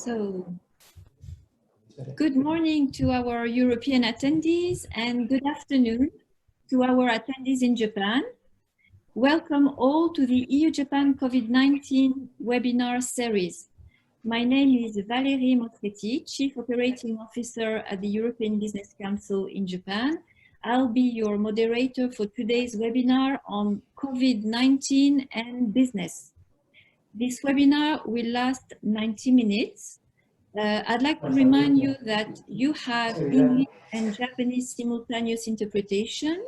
So, good morning to our European attendees and good afternoon to our attendees in Japan. Welcome all to the EU-Japan COVID-19 webinar series. My name is Valérie Motretti, Chief Operating Officer at the European Business Council in Japan. I'll be your moderator for today's webinar on COVID-19 and business. This webinar will last 90 minutes. I'd like to remind you that you have English and Japanese simultaneous interpretation.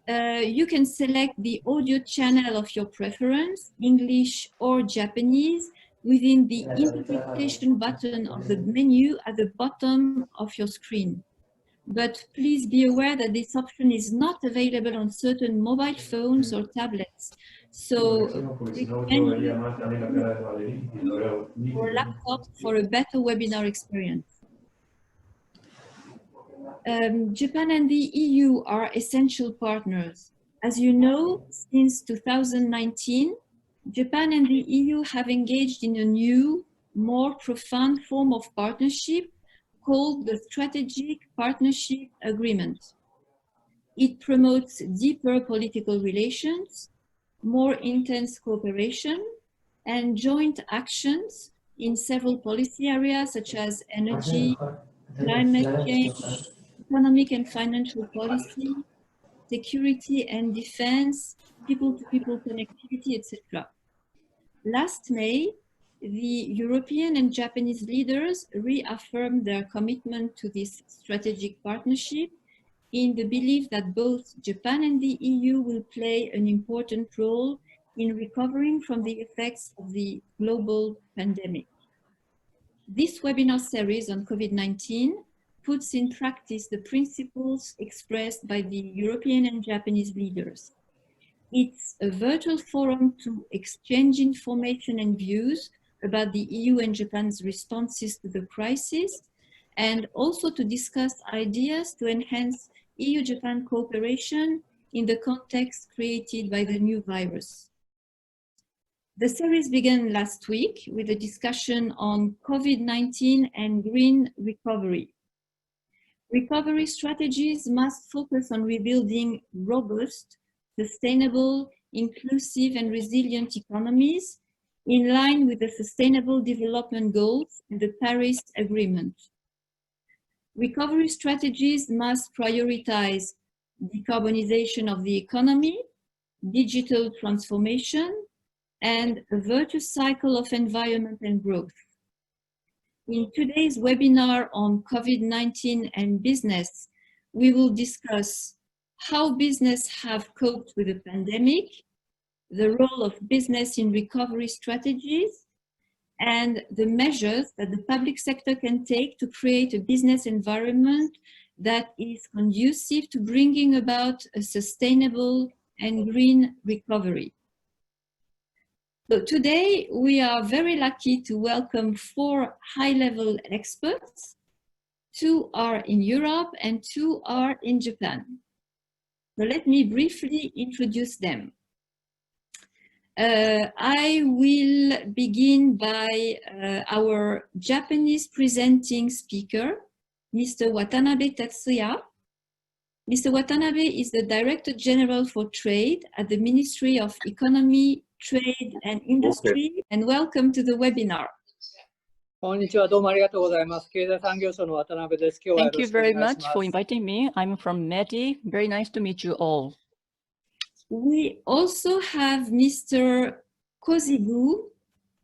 You can select the audio channel of your preference, English or Japanese, within the interpretation button of the menu at the bottom of your screen. But please be aware that this option is not available on certain mobile phones or tablets. So or laptop for a better webinar experience. Japan and the EU are essential partners. As you know, since 2019, Japan and the EU have engaged in a new, more profound form of partnership called the Strategic Partnership Agreement. It promotes deeper political relations, more intense cooperation, and joint actions in several policy areas such as energy, climate change, economic and financial policy, security and defense, people-to-people connectivity, etc. Last May, the European and Japanese leaders reaffirmed their commitment to this strategic partnership in the belief that both Japan and the EU will play an important role in recovering from the effects of the global pandemic. This webinar series on COVID-19 puts in practice the principles expressed by the European and Japanese leaders. It's a virtual forum to exchange information and views about the EU and Japan's responses to the crisis, and also to discuss ideas to enhance EU-Japan cooperation in the context created by the new virus. The series began last week with a discussion on COVID-19 and green recovery. Recovery strategies must focus on rebuilding robust, sustainable, inclusive, and resilient economies in line with the Sustainable Development Goals and the Paris Agreement. Recovery strategies must prioritize decarbonization of the economy, digital transformation, and a virtuous cycle of environment and growth. In today's webinar on COVID-19 and business, we will discuss how business have coped with the pandemic, the role of business in recovery strategies, and the measures that the public sector can take to create a business environment that is conducive to bringing about a sustainable and green recovery. So today, we are very lucky to welcome 4 high-level experts. 2 are in Europe and 2 are in Japan. So let me briefly introduce them. I will begin by our Japanese presenting speaker, Mr. Watanabe Tetsuya. Mr. Watanabe is the Director General for Trade at the Ministry of Economy, Trade and Industry, and welcome to the webinar. Thank you very much for inviting me. I'm from METI. Very nice to meet you all. We also have Mr. Kozigu.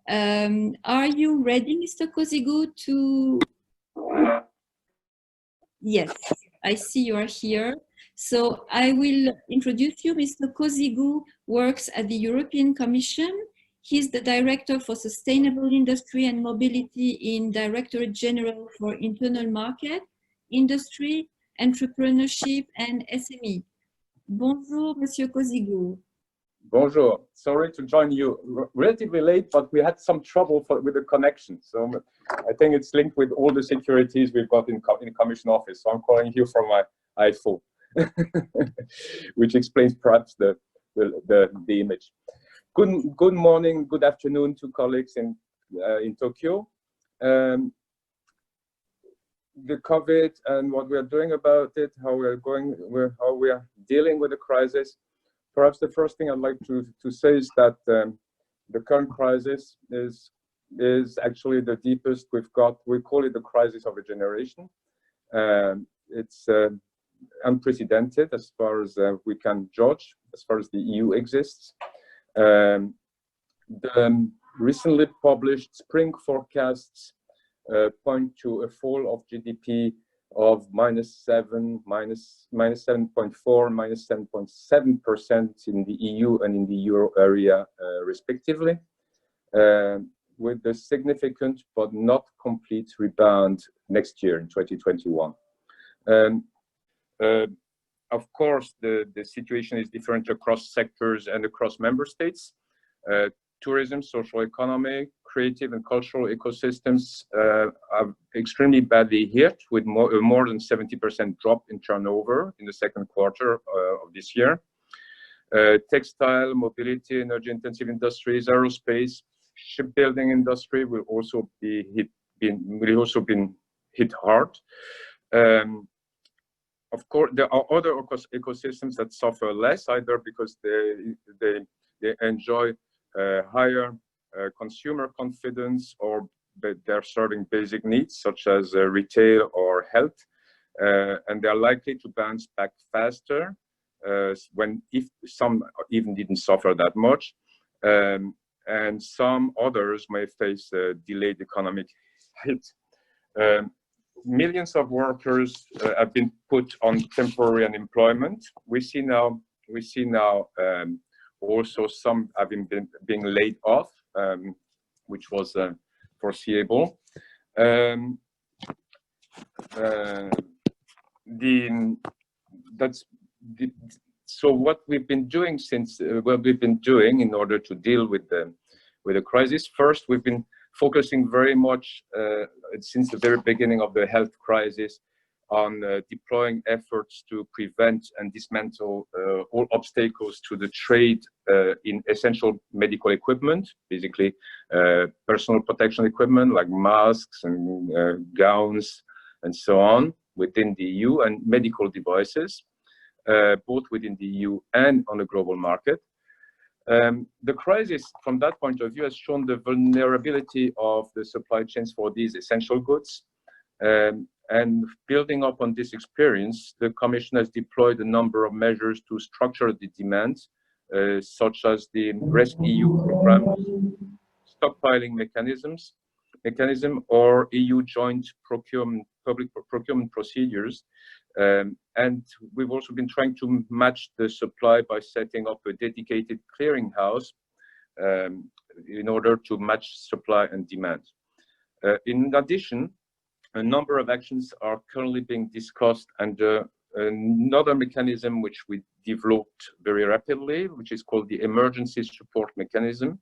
Are you ready, Mr. Kozigu, to... Yes, I see you are here. So I will introduce you. Mr. Kozigu works at the European Commission. He's the Director for Sustainable Industry and Mobility in Directorate General for Internal Market, Industry, Entrepreneurship and SME. Bonjour, Monsieur Kozigu. Bonjour. Sorry to join you relatively late, but we had some trouble with the connection. So I think it's linked with all the securities we've got in Commission office. So I'm calling you from my iPhone, which explains perhaps the image. Good morning, good afternoon to colleagues in Tokyo. The COVID and what we are doing about it, how we are dealing with the crisis. Perhaps the first thing I'd like to say is that the current crisis is actually the deepest we've got. We call it the crisis of a generation. It's unprecedented as far as we can judge, as far as the EU exists. The recently published spring forecasts point to a fall of GDP of -7.4, -7.7% in the EU and in the euro area, respectively, with a significant but not complete rebound next year in 2021. Of course, the situation is different across sectors and across member states. Tourism, social economy, creative and cultural ecosystems are extremely badly hit, with more than 70% drop in turnover in the second quarter of this year. Textile, mobility, energy-intensive industries, aerospace, shipbuilding industry will also been hit hard. Of course, there are other ecosystems that suffer less, either because they enjoy higher consumer confidence, or they're serving basic needs such as retail or health, and they're likely to bounce back faster if some even didn't suffer that much, and some others may face a delayed economic hit. Millions of workers have been put on temporary unemployment. We see now also some having being laid off, which was foreseeable. So what we've been doing in order to deal with the crisis. First, we've been focusing very much since the very beginning of the health crisis on deploying efforts to prevent and dismantle all obstacles to the trade in essential medical equipment, basically personal protection equipment like masks and gowns and so on within the EU, and medical devices, both within the EU and on the global market. The crisis, from that point of view, has shown the vulnerability of the supply chains for these essential goods. And building up on this experience, the Commission has deployed a number of measures to structure the demand, such as the RESC-EU program, stockpiling mechanism, or EU joint public procurement procedures. And we've also been trying to match the supply by setting up a dedicated clearinghouse in order to match supply and demand. In addition, a number of actions are currently being discussed under another mechanism which we developed very rapidly, which is called the Emergency Support Mechanism.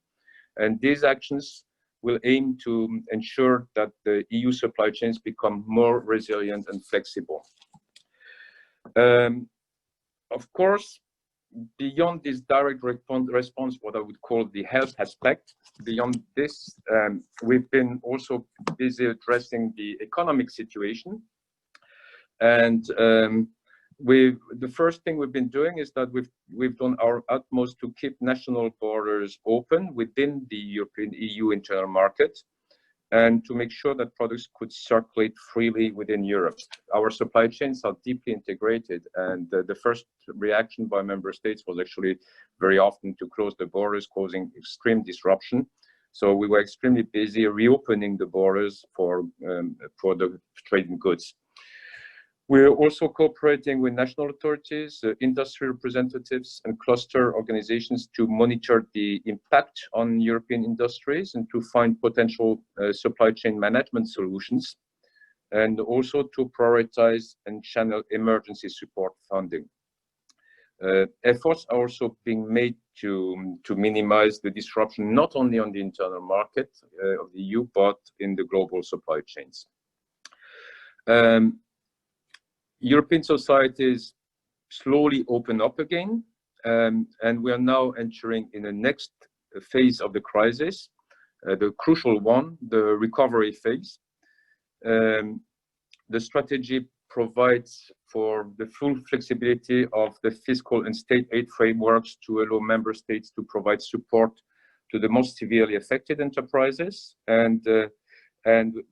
And these actions will aim to ensure that the EU supply chains become more resilient and flexible. Of course, beyond this direct response, what I would call the health aspect, beyond this, we've been also busy addressing the economic situation. And the first thing we've been doing is that we've done our utmost to keep national borders open within the European EU internal market, and to make sure that products could circulate freely within Europe. Our supply chains are deeply integrated, and the first reaction by member states was actually very often to close the borders, causing extreme disruption. So we were extremely busy reopening the borders for the trading goods. We're also cooperating with national authorities, industry representatives, and cluster organizations to monitor the impact on European industries and to find potential supply chain management solutions, and also to prioritize and channel emergency support funding. Efforts are also being made to minimize the disruption not only on the internal market of the EU, but in the global supply chains. European societies slowly open up again, and we are now entering in the next phase of the crisis, the crucial one, the recovery phase. The strategy provides for the full flexibility of the fiscal and state aid frameworks to allow member states to provide support to the most severely affected enterprises. And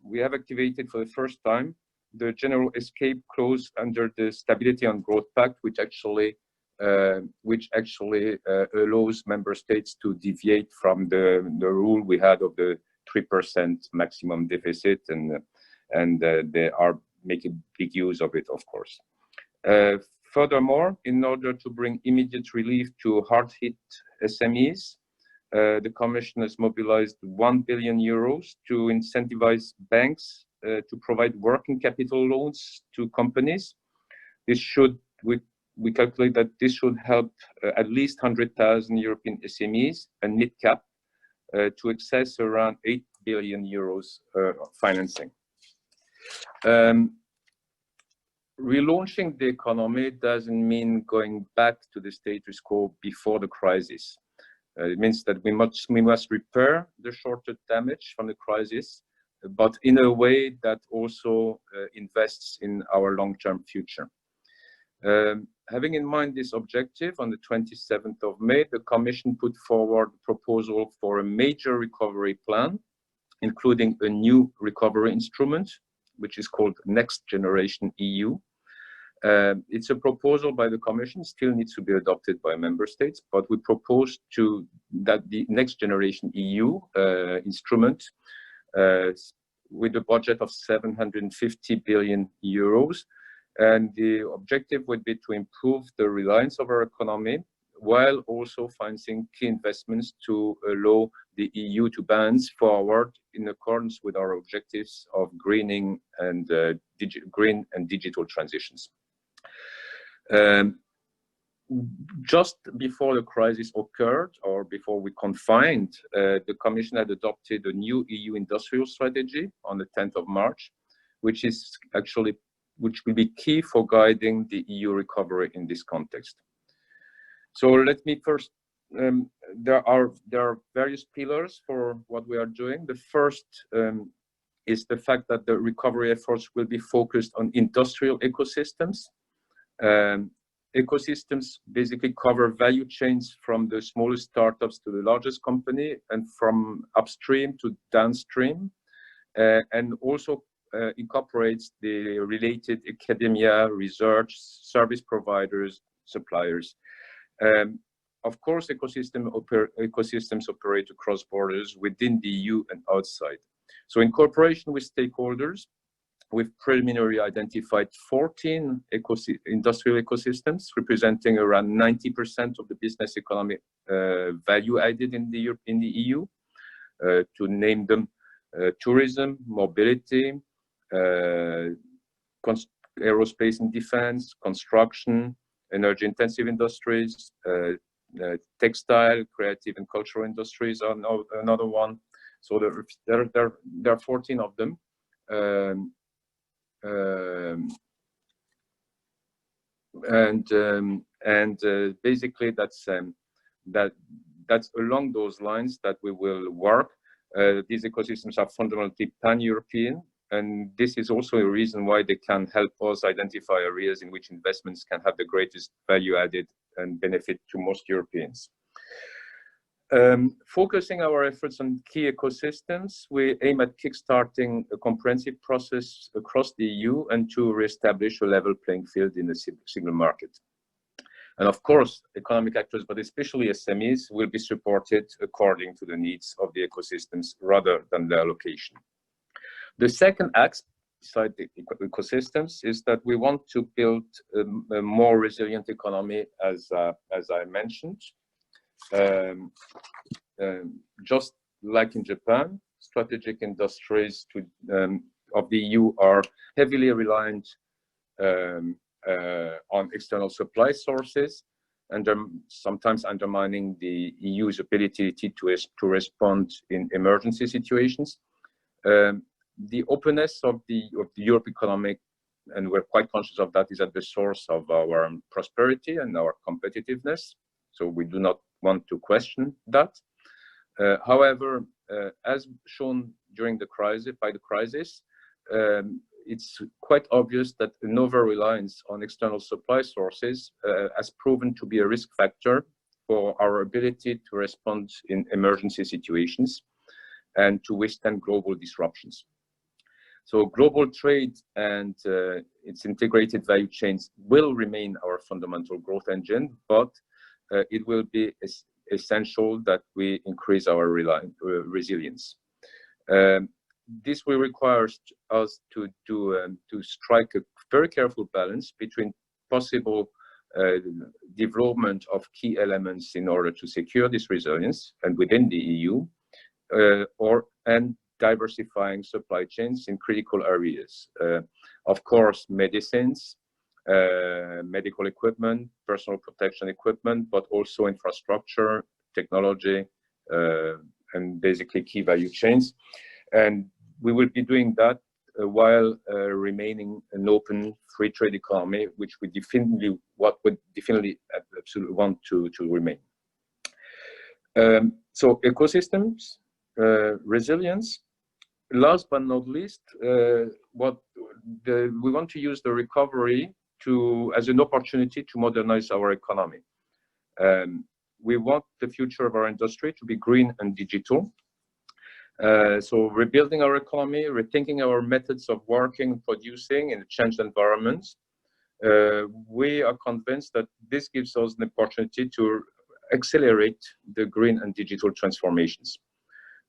we have activated for the first time the general escape clause under the Stability and Growth Pact, which actually allows member states to deviate from the rule we had of the 3% maximum deficit, and they are making big use of it, of course. Furthermore, in order to bring immediate relief to hard-hit SMEs, the Commission has mobilized 1 billion euros to incentivize banks to provide working capital loans to companies. This should, we calculate that this should help at least 100,000 European SMEs and mid-cap to access around 8 billion euros of financing. Relaunching the economy doesn't mean going back to the status quo before the crisis. It means that we must repair the short-term damage from the crisis, but in a way that also invests in our long-term future. Having in mind this objective, on the 27th of May, the Commission put forward a proposal for a major recovery plan, including a new recovery instrument, which is called Next Generation EU. It's a proposal by the Commission, still needs to be adopted by member states, but we propose that the Next Generation EU instrument with a budget of 750 billion euros. And the objective would be to improve the reliance of our economy while also financing key investments to allow the EU to advance forward in accordance with our objectives of greening and green and digital transitions. Just before the crisis occurred, or before we confined, the Commission had adopted a new EU industrial strategy on the 10th of March, which will be key for guiding the EU recovery in this context. So let me first, there are various pillars for what we are doing. The first is the fact that the recovery efforts will be focused on industrial ecosystems. Ecosystems basically cover value chains from the smallest startups to the largest company, and from upstream to downstream, and also incorporates the related academia, research, service providers, suppliers. Of course, ecosystems operate across borders within the EU and outside. So in cooperation with stakeholders, we've preliminarily identified 14 industrial ecosystems representing around 90% of the business economy value added in the EU. To name them, tourism, mobility, aerospace and defense, construction, energy-intensive industries, textile, creative and cultural industries are another one. So there are 14 of them. Basically that's along those lines that we will work. These ecosystems are fundamentally pan-European, and this is also a reason why they can help us identify areas in which investments can have the greatest value added and benefit to most Europeans. Focusing our efforts on key ecosystems, we aim at kickstarting a comprehensive process across the EU and to reestablish a level playing field in the single market. And of course, economic actors, but especially SMEs, will be supported according to the needs of the ecosystems rather than their location. The second axe, beside the ecosystems, is that we want to build a more resilient economy, as I mentioned. Just like in Japan, strategic industries of the EU are heavily reliant on external supply sources, and sometimes undermining the EU's ability to respond in emergency situations. The openness of the Europe economic, and we're quite conscious of that, is at the source of our prosperity and our competitiveness. So we do not want to question that. However, as shown during the crisis, it's quite obvious that an over-reliance on external supply sources has proven to be a risk factor for our ability to respond in emergency situations and to withstand global disruptions. So global trade and its integrated value chains will remain our fundamental growth engine, but it will be essential that we increase our resilience. This will require us to strike a very careful balance between possible development of key elements in order to secure this resilience and within the EU, and diversifying supply chains in critical areas. Of course, medicines, medical equipment, personal protection equipment, but also infrastructure, technology, and basically key value chains. And we will be doing that while remaining an open free trade economy, which we absolutely want to remain. So ecosystems, resilience. Last but not least, we want to use the recovery as an opportunity to modernize our economy. We want the future of our industry to be green and digital. So rebuilding our economy, rethinking our methods of working and producing in a changed environment. We are convinced that this gives us an opportunity to accelerate the green and digital transformations.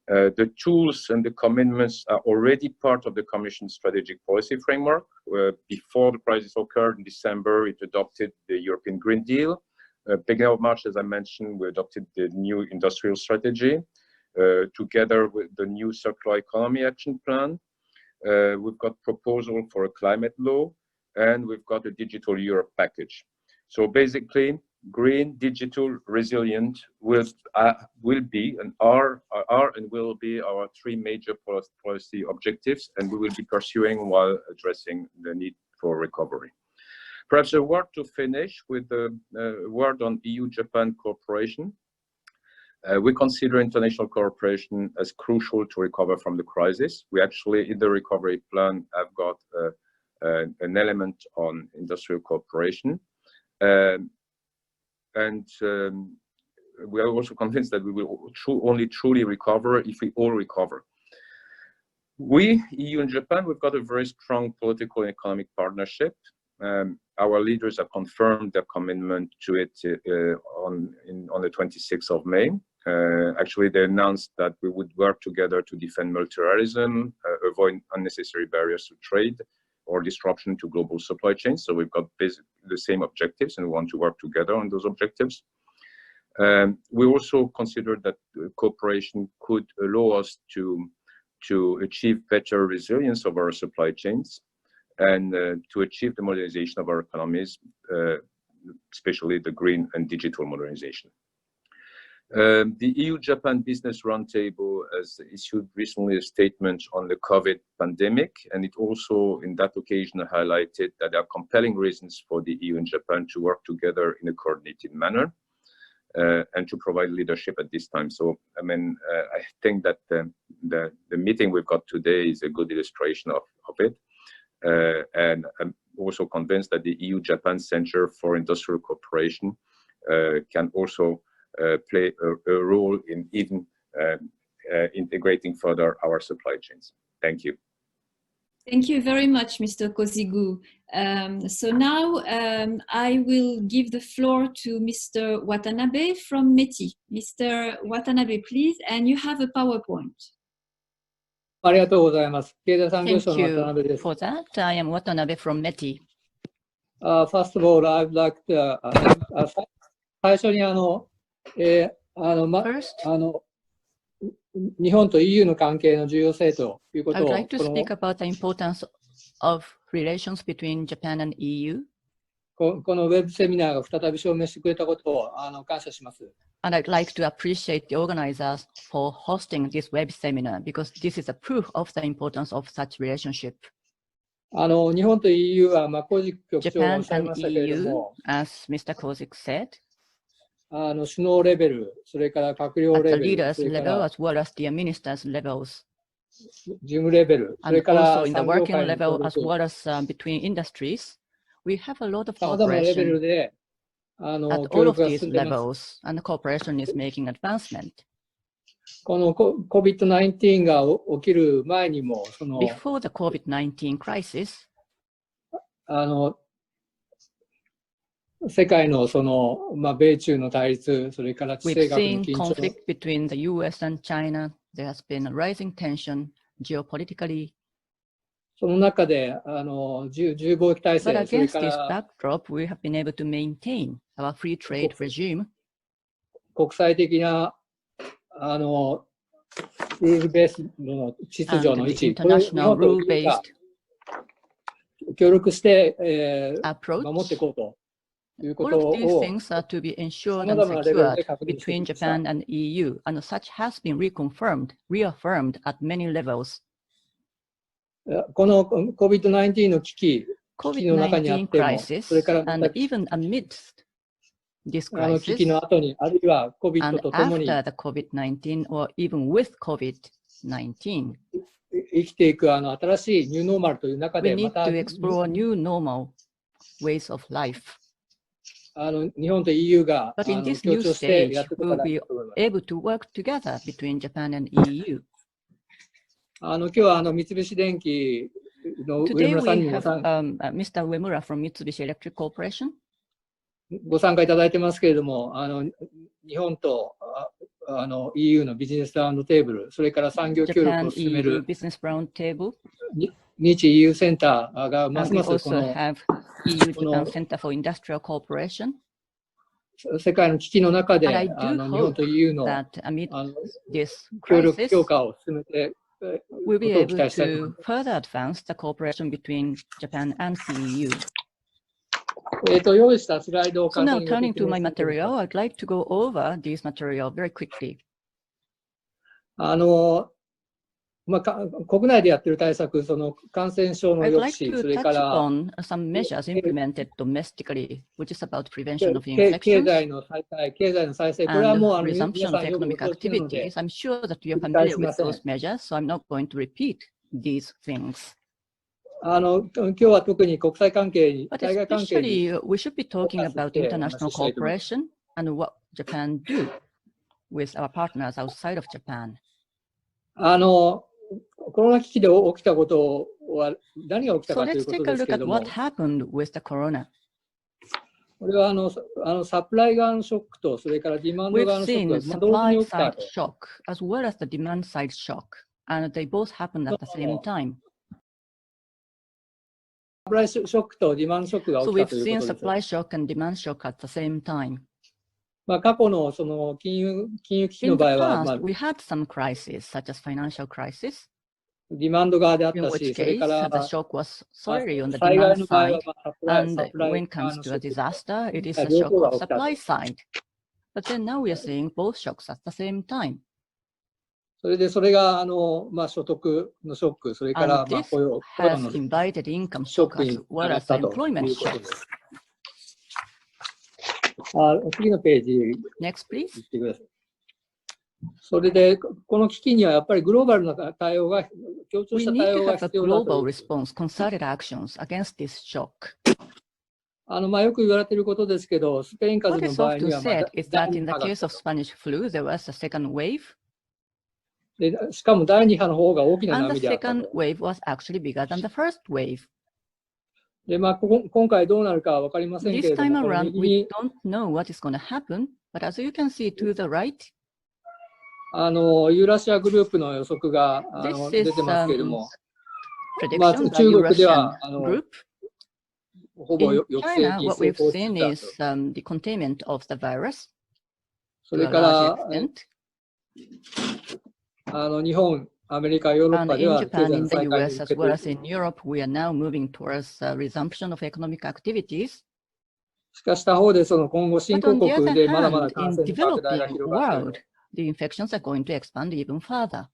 The tools and the commitments are already part of the Commission's strategic policy framework. Before the crisis occurred in December, it adopted the European Green Deal. Beginning of March, as I mentioned, we adopted the new industrial strategy. Together with the new circular economy action plan. We've got proposal for a climate law, and we've got a digital Europe package. So basically, green, digital, resilient will be and are and will be our three major policy objectives, and we will be pursuing while addressing the need for recovery. Perhaps a word to finish with a word on EU-Japan cooperation. We consider international cooperation as crucial to recover from the crisis. We actually, in the recovery plan, have got an element on industrial cooperation. And we are also convinced that we will only truly recover if we all recover. We, EU and Japan, we've got a very strong political and economic partnership. Our leaders have confirmed their commitment to it on the 26th of May. Actually, they announced that we would work together to defend multilateralism, avoid unnecessary barriers to trade or disruption to global supply chains. So we've got basically the same objectives and we want to work together on those objectives. We also consider that cooperation could allow us to achieve better resilience of our supply chains and to achieve the modernization of our economies, especially the green and digital modernization. The EU-Japan Business Roundtable has issued recently a statement on the COVID pandemic, and it also, in that occasion, highlighted that there are compelling reasons for the EU and Japan to work together in a coordinated manner and to provide leadership at this time. So, I mean, I think that the meeting we've got today is a good illustration of it. And I'm also convinced that the EU-Japan Center for Industrial Cooperation can also play a role in even integrating further our supply chains. Thank you. Thank you very much, Mr. Kozigu. So now I will give the floor to Mr. Watanabe from METI. Mr. Watanabe, please, and you have a PowerPoint. ありがとうございます。経済産業 Thank 省の渡辺で you す。for that. I am Watanabe from METI. First of all, I'd like to 最初にFirst, 日本と EU の関係の重要性というこ I と would を like to speak about the importance of relations between Japan and EU. このウェブセミナーが再び証明してくれたことを感謝します。And I'd like to appreciate the organizers for hosting this web seminar because this is a proof of the importance of such relationship. 日本と EU は、小路局長がお Japan っしゃい and ましたけれど EU, も、 as Mr. Kozik said, 首脳レベル、それから閣僚 at the レベル、 leaders それか level ら as well as the ministers levels, 事務レベル、そ and れから also in the 産業 working 界の level 協 as 力、 well as between industries. We have a lot of さまざまなレベル cooperation で at 協 all of 力が these 進んでいます。 levels, and the cooperation is making advancement. この COVID-19 が起きる前にも、Before the COVID-19 crisis, 世界の米中の対立、それから地 we've 政学の seen 緊張、 conflict between the US and China. There has been a rising tension geopolitically. その中で自由貿易体 But 制、それ against か this ら backdrop, we have been able to maintain our free trade regime 国際的なルールベースの秩 and 序の the 位置、これを日 international 本と EU が rule-based 協力して、守って approach. いこうというこ All と of these を things are to be ensured 様 and 々なレベル secured で確認してき between ました。 Japan and EU, and such has been reaffirmed at many levels. この COVID-19 の危機の中にあっ COVID-19 ても、 crisis, それから and even amidst this 危機 crisis, の後に、あるいは COVID and とともに after the COVID-19, or even with COVID-19, 生きていく新しいニューノーマルという中 we で、ま need た to explore new normal ways of life. 日本と EU が But in this 協 new 調してや stage, っていく we'll ことだ be と思います。 able to work together between Japan and EU. 今日は三菱電機の上 Today 村さん we にも have Mr. Uemura from Mitsubishi Electric Corporation. ご参加いただいてますけれども、日本とEU のビジネスラウンドテーブル、それから産業協力 Japan を進め EU る Business Roundtable. 日 EU センターがま And す we ますこ also の have EU Japan Center for Industrial Cooperation. 世界の危機の中で And I 日 do 本と EU の That amid this 協力 crisis, 強化を進めて we'll be ことを期 able 待したいと思い to ます。 further advance the cooperation between Japan and the EU. 用意したスライドを So 簡 now 単にご turning to my 説明し material, I'd like to go over this material very quickly. 国内でやっている対策、感染症の I'd 抑 like 止、 to それ touch から upon some measures implemented domestically, which is about prevention of 経 infections 済の再開、経済の再生、これは and もう皆 resumption さ of んよくご economic 承知なので、 activities. I'm sure that you're 繰り返 familiar しま with せん。 those measures, so I'm not going to repeat these things. 今日は特に国際関係に、 But 対外関係に especially, we should be talking about フォーカスして international お話ししたいと思います。 cooperation and what Japan do with our partners outside of Japan. コロナ危機で起きたことは何が起きた So かという let's こと take で a す look けれ at ども、 what happened with the corona. これはサプライ側のショックと、それからディマンド We've 側のショッ seen クが同時 supply に起きた side と。 shock as well as the demand side shock, and they both happened at the same time. サプライショックとディマンドショックが起 So きた we've という seen ことです。 supply shock and demand shock at the same time. 過去の金融危機 In の the 場合は、 past, we had some crises, such as financial crisis, ディマンド側であっ in た which し、それ case か the ら shock was solely on the 災害 demand の場合は side, サプライ and 側 when の it comes シ to ョ a ック。 disaster, it is a 両 shock 方が of 起きたと。 supply side. But then now we are seeing both shocks at the same time. それが所得のショック、それから And this 雇用 has の invited income ショッ shock ク as に well なっ as た the と employment いうこと shock. です。次のページ Next, please. 行ってください。それで、この危機にはやっぱりグローバルな対応が、協調 We した need 対 to 応が have a 必要だと global いう。 response, concerted actions against this shock. よく言われていることですけど、スペイン風 What 邪の is 場合 often には、said is 第 that 2 in the 波が来 case た of Spanish flu, there was a second wave, で、しかも第2波の方が大きな and the 波であった second と。 wave was actually bigger than the first wave. で、今回どうなるかは分かりませんけ This れど time も、この around, 右 we に don't know what is going to happen, but as you can see to the right, ユーラシアグループの予測が this 出 is てますけれども、 prediction by 中国で Eurasian は group. ほぼ In 抑制 China, 期 what 成 we've 功しつ seen つある is the containment of the virus そ to れ a か large ら extent. 日本、アメリカ、ヨーロッ And パで in は経 Japan, 済 in の the 再開に US, 向 as けて well as in Europe, we are now moving towards resumption of economic activities. しかし他方で今後新 But 興 on the 国 other でまだまだ hand, 感 in 染の拡大が developing 広がっている world, the infections are going to expand even further.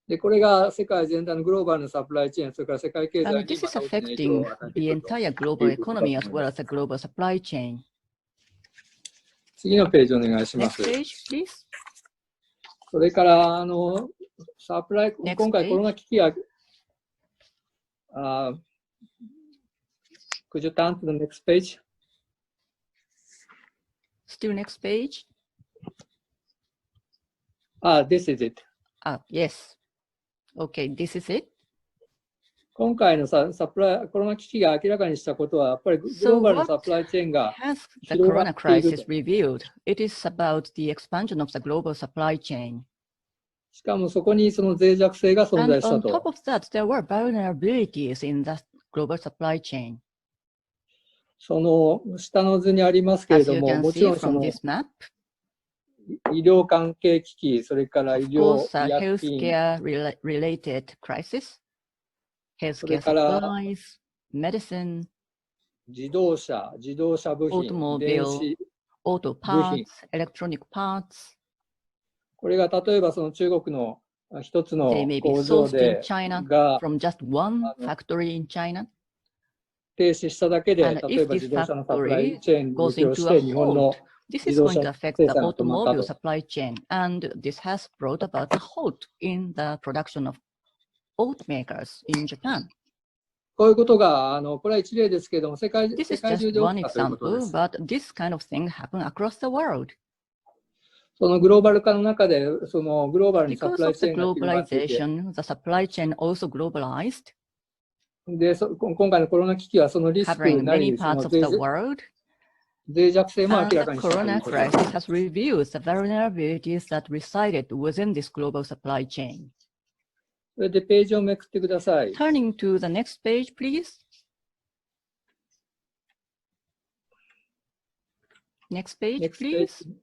で、これが世界全体のグローバルなサプライチェーン、それから世界経済 And に this ま is た大きな影響 affecting を与えて the くると。 entire global economy as well as the global supply chain. 次のページお願いしま Next す。 page, please. それから、サプライ、 Next 今回 page. コロナ危機が、could you turn to the next page? Still next page. This is it. Yes. Okay, this is it. 今回のサプライ、コロナ危機が明らかにしたことは、やっぱりグローバルのサプライチェーンが Has the 広が corona っている crisis revealed? It is about the expansion of the global supply chain. しかもそこにその脆弱性が存 And 在した on top と。 of that, there were vulnerabilities in the global supply chain. その下の図にありますけれ As ど you も、 can もち see ろんそ from の this map, 医療関係危機、それから医 of 療 course, 医薬品、 healthcare-related crisis, それ healthcare から supplies, medicine, 自動車部品、電 automobile, 子、 auto parts, electronic parts. これが例えばその中国の一つの They may be 工場 sourced in で China が from just one factory in China. 停止しただけで、 And 例え if ば this 自動車のサプライ factory チェーンに goes 影響し into て a 日本の halt, this 自 is 動 going 車 to affect 生 the 産が止まった automobile と。 supply chain. And this has brought about a halt in the production of automakers in Japan. こういうことが、これは一例ですけれども、世界 This is 中 just で起 one きたということで example, す。 but this kind of thing happened across the world. そのグローバル化の中で、そのグローバルにサプ Because ライ of チ the ェーンが広がっていて、 globalization, the supply chain also globalized, で、今回のコロナ危機はそのリスク covering な many り、そ parts の of the world. 脆弱性も And 明ら the かにしたとい corona うことです。 crisis has revealed the vulnerabilities that resided within this global supply chain. それでページをめくってください。 Turning to the next page, please. Next page, Next please. page.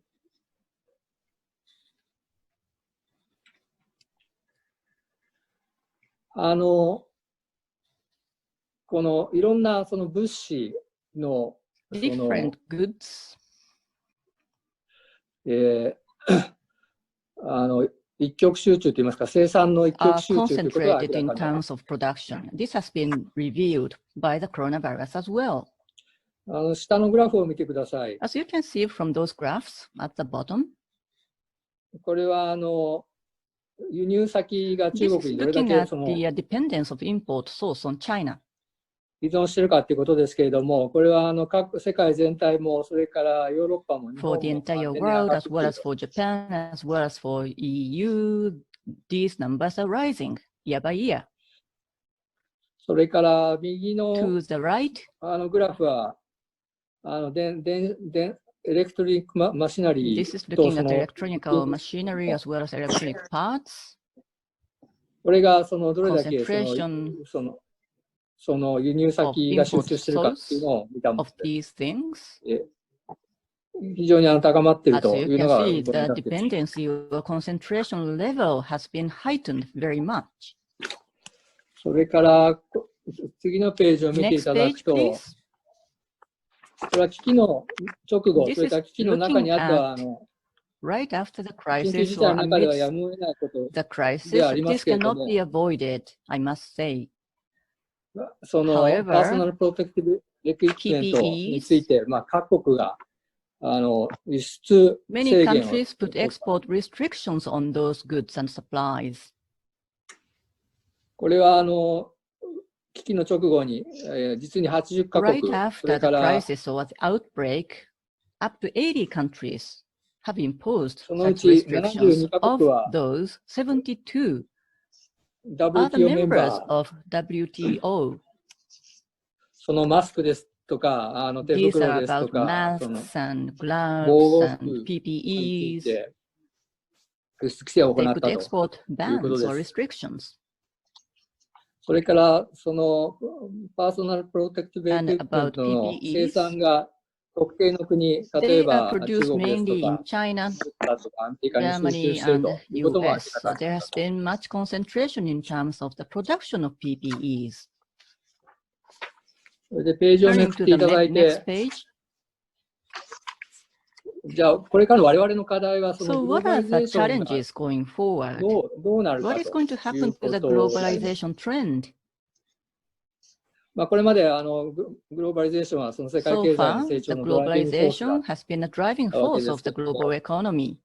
このいろんなその物資の、その Different goods 一極集中といいますか、生産の一 are 極集中ということは concentrated 明 in らかになる。 terms of production. This has been revealed by the coronavirus as well. 下のグラフを見てください。 As you can see from those graphs at the bottom, これは輸入先が this 中 is 国にどれだ looking け at その the dependence of import source on China. 依存しているかということですけれども、これは世界全体も、それからヨーロッパも日 For 本 the も entire 年々上 world, がって as きて well いる as for Japan, as well as for EU, these numbers are rising year by year. それから右の To the right, グラフはエレクトリックマシナリ this is ーと looking そ at の electronical machinery as well as electronic parts. これがどれだけ Concentration その輸入先が集中しているかっていうのを見たもの of で these things. す。非常に高まっている As と you いう can のが see, ご覧にな the っています。 dependency or concentration level has been heightened very much. それから次のページを見てい Next ただく page, と、 please. これは危機の直後、 This それから危機の中にあとは Right after the 緊急 crisis 事態 or の中では amidst やむを得ないこと the crisis, ではありま this すけれど cannot も、 be avoided, I must say. その However, パーソナルプロテクティブエクイプメントについて、各国が輸出 Many 制限を countries put export restrictions on those goods and supplies. これは危機の直後に、実に80カ国、 Right それ after か the ら crisis or the outbreak, up to 80 countries have imposed そのう such ち restrictions. 72カ Of 国は those, 72 are the WTO メン members バー、 of WTO. そのマスクですとか、手 These 袋 are ですと about か、その masks and 防 gloves 護 and 服につい PPEs. て輸出規制を行 They っ put たと。 export いう bans ことです。 or restrictions. それからそのパーソナルプロテクティブエクイプメントの And about PPEs 生産が特定の国、例 They え are ば中 produced 国ですと mainly in か、 China, とかアメリカに集中 Germany, している and ということも明ら US. か So に there なっ has た。 been much concentration in terms of the production of PPEs. それでページをめ Turning くっ to て the いただい next て、 page. じゃあこれからの我々の課題はそ So のグロー what バ are リゼー the ションが challenges going forward? どうなる What か is と going to い happen う to the ことであります。 globalization trend? これまでグローバリゼーションはその世界 So 経済 far, の成 the 長のドライビングフォースだ globalization has been a driving force of the global economy.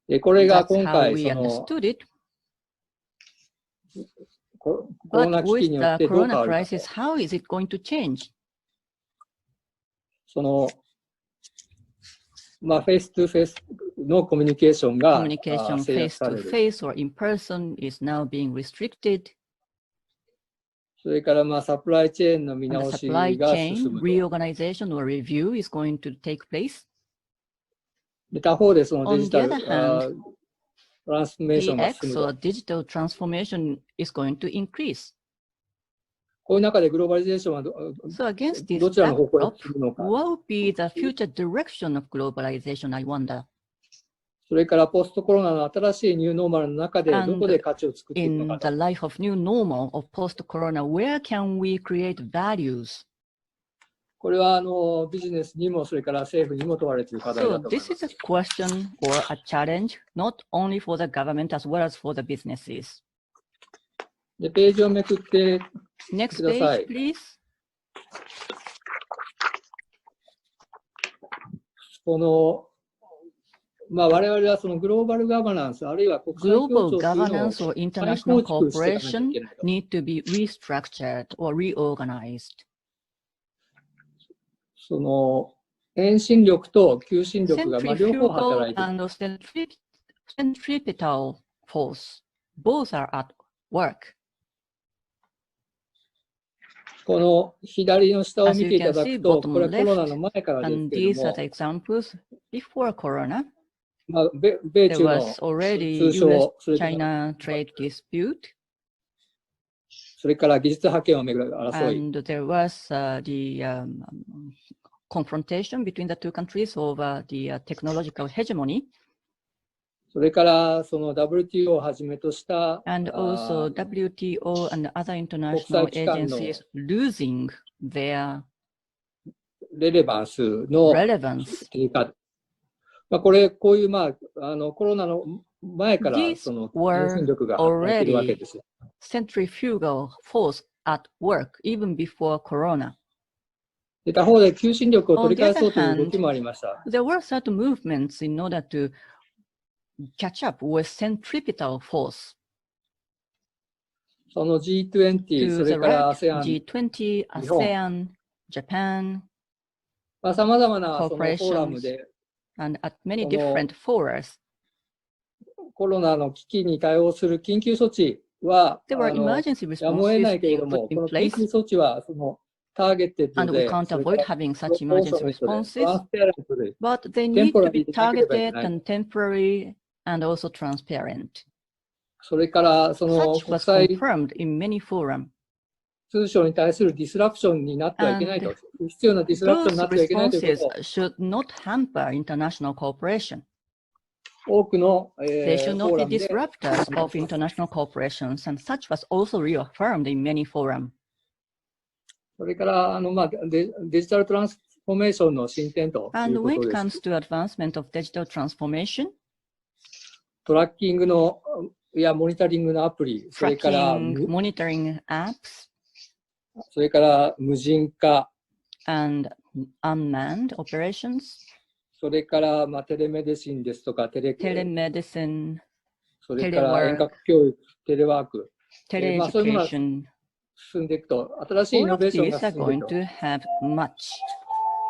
で、これが That's 今 how 回 we その understood it. コロ But ナ危機 with によっ the てどう変 corona わるか crisis, how is it going to change? そのフェイストゥフェイスのコミュニケーションが Communication 制約 face さ to れる。 face or in person is now being restricted. それからサプライチェーンの見 And the 直し supply が進 chain むと。 reorganization or review is going to take place. で、他方でそのデ On ジ the タル other hand, トランスフォーメーションが進む DX と。 or digital transformation is going to increase. こういう中でグローバリゼーションは So against this どちらの方向へ backdrop, 進むのか。 what would be the future direction of globalization, I wonder? それからポストコロナの新しいニューノーマルの中でどこで価値を作っていくの In か the と。 life of new normal of post-corona, where can we create values? これはビジネスにもそれから政府にも問われている課題だ So と思いま this is す a。question or a challenge, not only for the government as well as for the businesses. で、ページをめくって Next くださ page, い。 please. この我々はそのグローバルガバナンス、あるいは国際協 Global 調というのを governance or 再 international 構築していかなきゃい cooperation けないと。 need to be restructured or reorganized. その遠心力と求心力が両方働い Centrifugal ている。 and centripetal force, both are at work. この左の下を As 見 you ていた can だ see, くと、 bottom これはコロナの left, 前からです and けれ these ど are the も、 examples before corona. 米 There 中の was already 通商、それから US-China trade dispute, それから技術覇権をめぐる争い、 and there was the confrontation between the two countries over the technological hegemony, それからその WTO をはじめとした and also WTO and other 国 international 際機関の agencies losing their レレバンスの relevance. 低下。こういうコロナの前から These その were 遠心力が働いているわけ already です。 centrifugal force at work even before corona. で、他方で求心力を On 取 the り返そう other という動 hand, きもありました。 there were certain movements in order to catch up with centripetal force その G20、そ to れ the から RAC, ASEAN、 G20, 日本 ASEAN, Japan, さまざまなそのフォーラム corporations, で and at many この different forums. コロナの危機に対応する緊急措置は There were emergency やむを得な responses いけれ being ども、 put こ in の緊急 place, 措置はそのターゲッテッド and we で、 can't それか avoid ら having プ such ロポーシ emergency ョンで、トラ responses, ンスペアレントで、 but they need to be テンポラリーでなければいけ targeted ない。 and temporary and also transparent. それからその Such 国 was 際 confirmed in many forums. 通商に対するディスラプションになってはいけないと、 And 不必要なディスラプションにな those ってはいけないという responses ことを should not hamper international cooperation. 多くの、They should フォー not ラ be ムで disruptors of international corporations, and such was also reaffirmed in many forums. それからデジタルトランスフォーメーションの進展とい And うこ when と it です。 comes to advancement of digital transformation, トラッキングのやモニタリングのアプリ、それから tracking, monitoring apps, それから無人化、 and unmanned operations, それからテレメディシンですとか、 telemedicine, それから遠 telework, 隔教育、テレワーク、そういうのが teleeducation, 進んでいくと、新しいイ all ノ of ベーション these が are 進んでい going くと。 to have much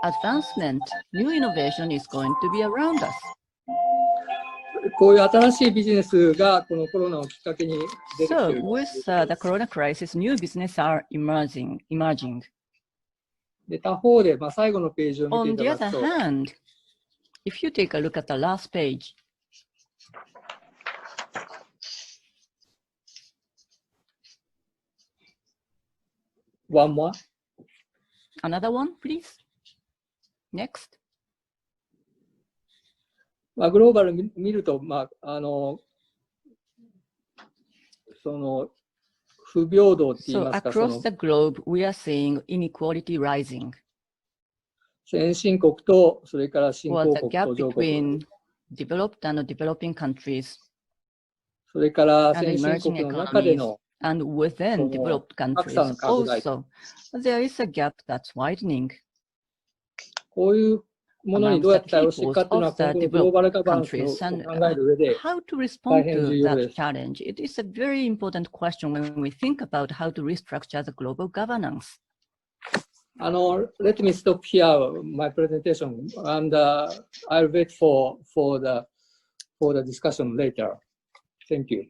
advancement. New innovation is going to be around us. こういう新しいビジネスがこのコロナをきっかけに出てきて So いる。 with the corona crisis, new business are emerging. で他方で、最後のページを見 On て the いただ other くと、 hand, if you take a look at the last page, one more. another one, please. Next. グローバル見ると、その不平等って言い So ますか、そ across の the globe, we are seeing inequality rising. 先進国とそれから新 Or 興 the 国、 gap 途上国、 between developed and developing countries それから and 先進 emerging 国の中で economies の And within developed countries also, there is a gap that's widening. こういうものにどうやって対応していくかっていうのは、今後のグローバルガバナンスを考える上で、 how to respond to that challenge? It is a very important question when we think about how to restructure the global governance. Let me stop here my presentation, and I'll wait for the discussion later. Thank you.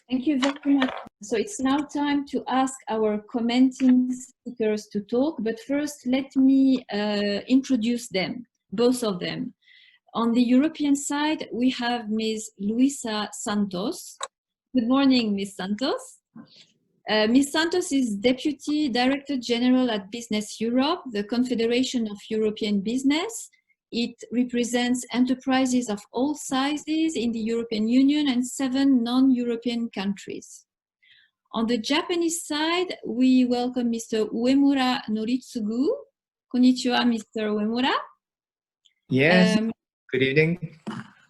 Thank you very much. So it's now time to ask our commenting speakers to talk, but first let me introduce them, both of them. On the European side, we have Ms. Luisa Santos. Good morning, Ms. Santos. Ms. Santos is Deputy Director General at Business Europe, the Confederation of European Business. It represents enterprises of all sizes in the European Union and 7 non-European countries. On the Japanese side, we welcome Mr. Uemura Noritsugu. Konnichiwa, Mr. Uemura. Yes, good evening.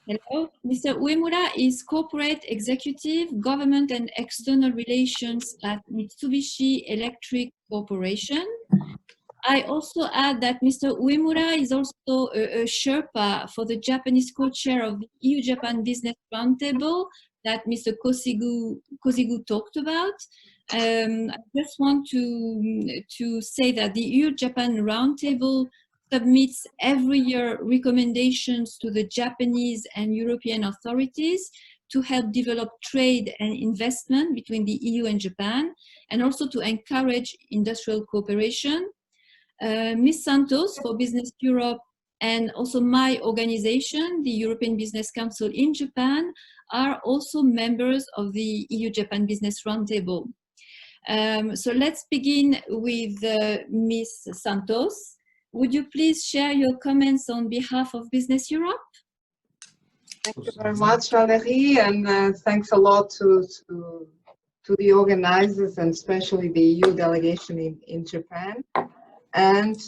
Hello. Mr. Uemura is Corporate Executive, Government and External Relations at Mitsubishi Electric Corporation. I also add that Mr. Uemura is also a Sherpa for the Japanese co-chair of the EU-Japan Business Roundtable that Mr. Kozigu talked about. I just want to say that the EU-Japan Roundtable submits every year recommendations to the Japanese and European authorities to help develop trade and investment between the EU and Japan, and also to encourage industrial cooperation. Ms. Santos for Business Europe and also my organization, the European Business Council in Japan, are also members of the EU-Japan Business Roundtable. So let's begin with Ms. Santos. Would you please share your comments on behalf of Business Europe? Thank you very much, Valérie, and thanks a lot to the organizers and especially the EU delegation in Japan. And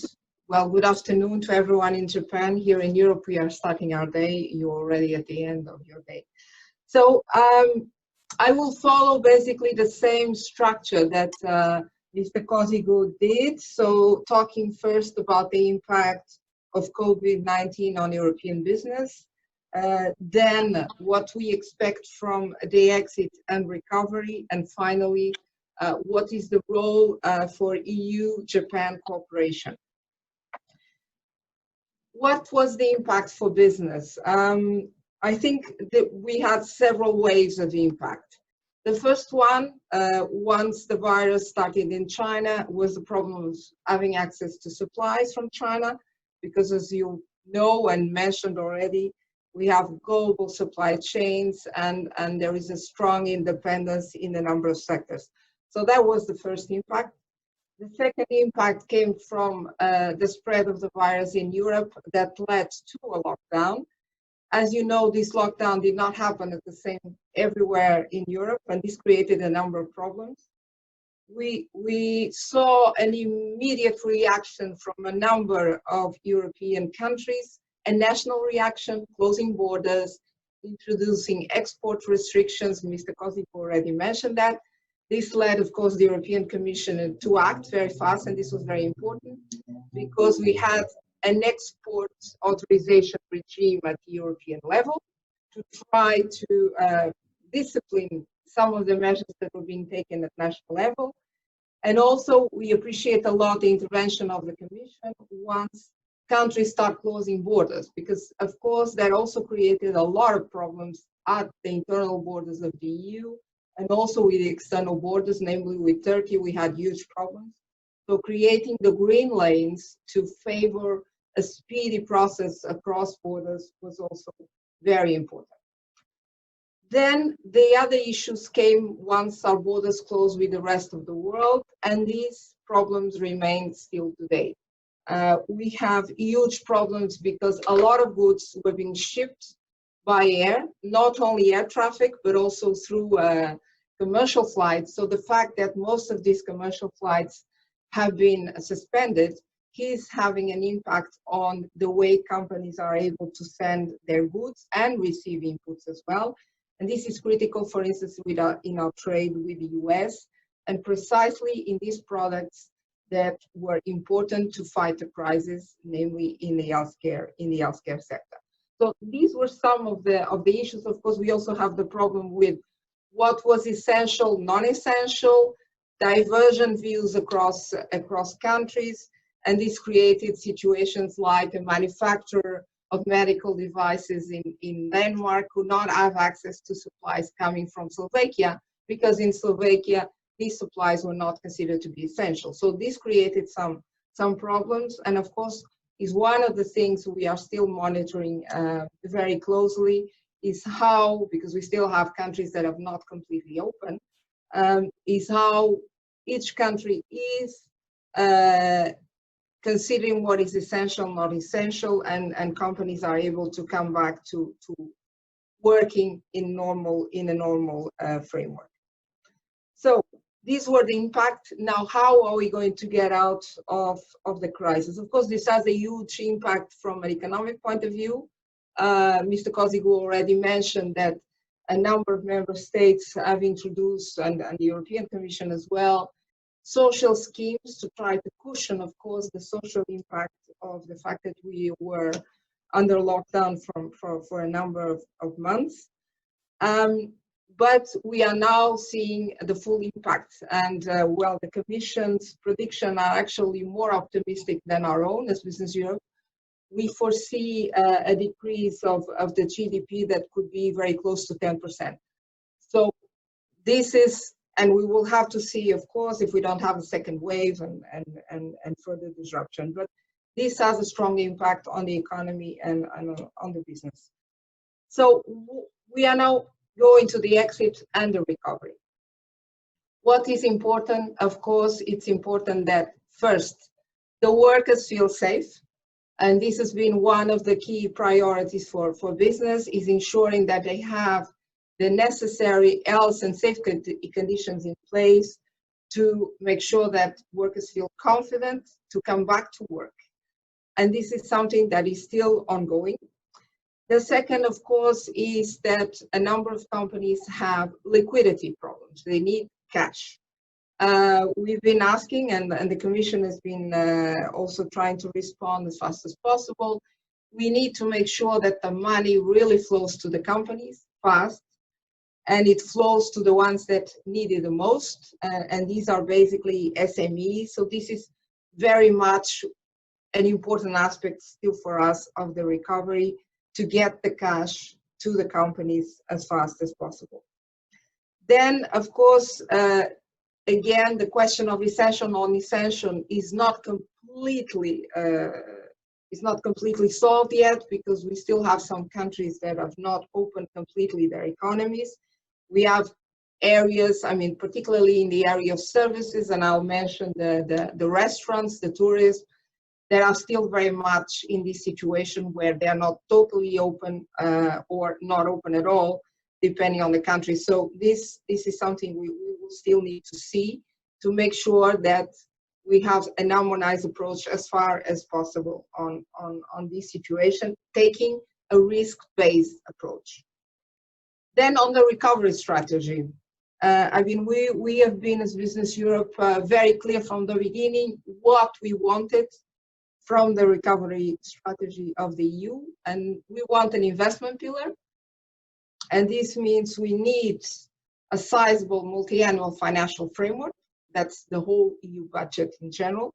well, good afternoon to everyone in Japan. Here in Europe, we are starting our day. You're already at the end of your day. So I will follow basically the same structure that Mr. Kozigu did. So talking first about the impact of COVID-19 on European business, then what we expect from the exit and recovery, and finally, what is the role for EU-Japan cooperation? What was the impact for business? I think that we had several waves of impact. The first one, once the virus started in China, was the problem of having access to supplies from China, because as you know and mentioned already, we have global supply chains and there is a strong independence in a number of sectors. So that was the first impact. The second impact came from the spread of the virus in Europe that led to a lockdown. As you know, this lockdown did not happen at the same everywhere in Europe, and this created a number of problems. We saw an immediate reaction from a number of European countries, a national reaction, closing borders, introducing export restrictions. Mr. Kozigu already mentioned that. This led, of course, the European Commission to act very fast, and this was very important because we had an export authorization regime at the European level to try to discipline some of the measures that were being taken at national level. And also, we appreciate a lot the intervention of the Commission once countries start closing borders, because, of course, that also created a lot of problems at the internal borders of the EU, and also with the external borders, namely with Turkey, we had huge problems. So creating the green lanes to favor a speedy process across borders was also very important. Then the other issues came once our borders closed with the rest of the world, and these problems remain still today. We have huge problems because a lot of goods were being shipped by air, not only air traffic, but also through commercial flights. So the fact that most of these commercial flights have been suspended is having an impact on the way companies are able to send their goods and receive inputs as well. And this is critical, for instance, in our trade with the US, and precisely in these products that were important to fight the crisis, namely in the healthcare sector. So these were some of the issues. Of course, we also have the problem with what was essential, non-essential, divergent views across countries, and this created situations like a manufacturer of medical devices in Denmark could not have access to supplies coming from Slovakia, because in Slovakia these supplies were not considered to be essential. So this created some problems, and of course is one of the things we are still monitoring very closely, is how, because we still have countries that have not completely opened, is how each country is considering what is essential, not essential, and companies are able to come back to working in a normal framework. So these were the impact. Now, how are we going to get out of the crisis? Of course, this has a huge impact from an economic point of view. Mr. Cozigu already mentioned that a number of member states have introduced, and the European Commission as well, social schemes to try to cushion, of course, the social impact of the fact that we were under lockdown for a number of months. But we are now seeing the full impact, and well, the Commission's predictions are actually more optimistic than our own as Business Europe. We foresee a decrease of the GDP that could be very close to 10%. So this is, and we will have to see, of course, if we don't have a second wave and further disruption. But this has a strong impact on the economy and on the business. So we are now going to the exit and the recovery. What is important? Of course, it's important that first, the workers feel safe. And this has been one of the key priorities for business, is ensuring that they have the necessary health and safety conditions in place to make sure that workers feel confident to come back to work. And this is something that is still ongoing. The second, of course, is that a number of companies have liquidity problems. They need cash. We've been asking, and the Commission has been also trying to respond as fast as possible. We need to make sure that the money really flows to the companies fast, and it flows to the ones that need it the most. And these are basically SMEs. So this is very much an important aspect still for us of the recovery, to get the cash to the companies as fast as possible. Then, of course, again, the question of essential, non-essential is not completely solved yet, because we still have some countries that have not opened completely their economies. We have areas, I mean, particularly in the area of services, and I'll mention the restaurants, the tourism, that are still very much in this situation where they are not totally open or not open at all, depending on the country. So this is something we will still need to see, to make sure that we have an harmonized approach as far as possible on this situation, taking a risk-based approach. Then on the recovery strategy, I mean, we have been as Business Europe very clear from the beginning what we wanted from the recovery strategy of the EU, and we want an investment pillar. And this means we need a sizable multi-annual financial framework. That's the whole EU budget in general.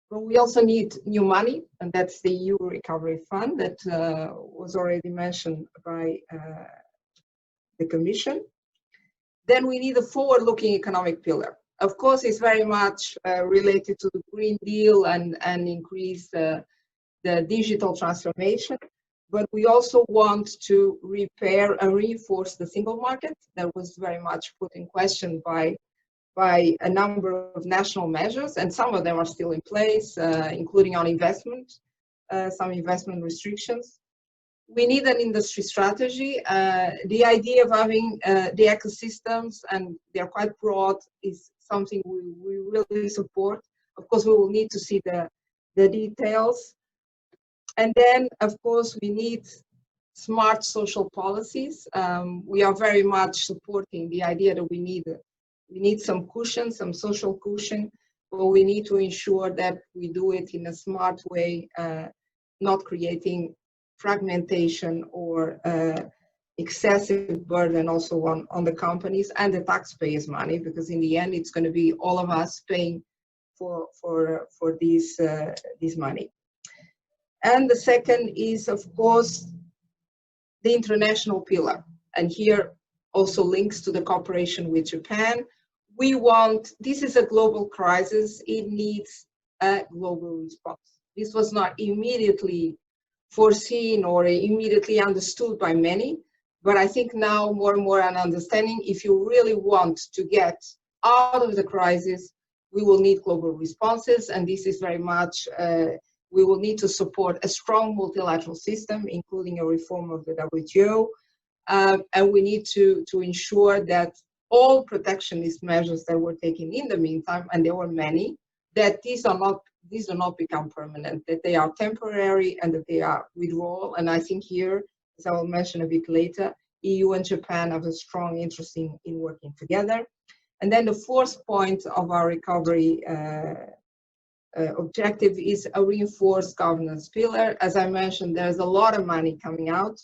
But we also need new money, and that's the EU Recovery Fund that was already mentioned by the Commission. Then we need a forward-looking economic pillar. Of course, it's very much related to the Green Deal and increase the digital transformation. But we also want to repair and reinforce the single market that was very much put in question by a number of national measures, and some of them are still in place, including on investment, some investment restrictions. We need an industry strategy. The idea of having the ecosystems, and they're quite broad, is something we really support. Of course, we will need to see the details. And then, of course, we need smart social policies. We are very much supporting the idea that we need some cushion, some social cushion, but we need to ensure that we do it in a smart way, not creating fragmentation or excessive burden also on the companies and the taxpayers' money, because in the end it's going to be all of us paying for this money. And the second is, of course, the international pillar, and here also links to the cooperation with Japan. This is a global crisis, it needs a global response. This was not immediately foreseen or immediately understood by many, but I think now more and more an understanding, if you really want to get out of the crisis, we will need global responses, and this is very much, we will need to support a strong multilateral system, including a reform of the WTO, and we need to ensure that all protectionist measures that were taken in the meantime, and there were many, that these do not become permanent, that they are temporary and that they are withdrawal. And I think here, as I will mention a bit later, EU and Japan have a strong interest in working together. And then the fourth point of our recovery objective is a reinforced governance pillar. As I mentioned, there's a lot of money coming out.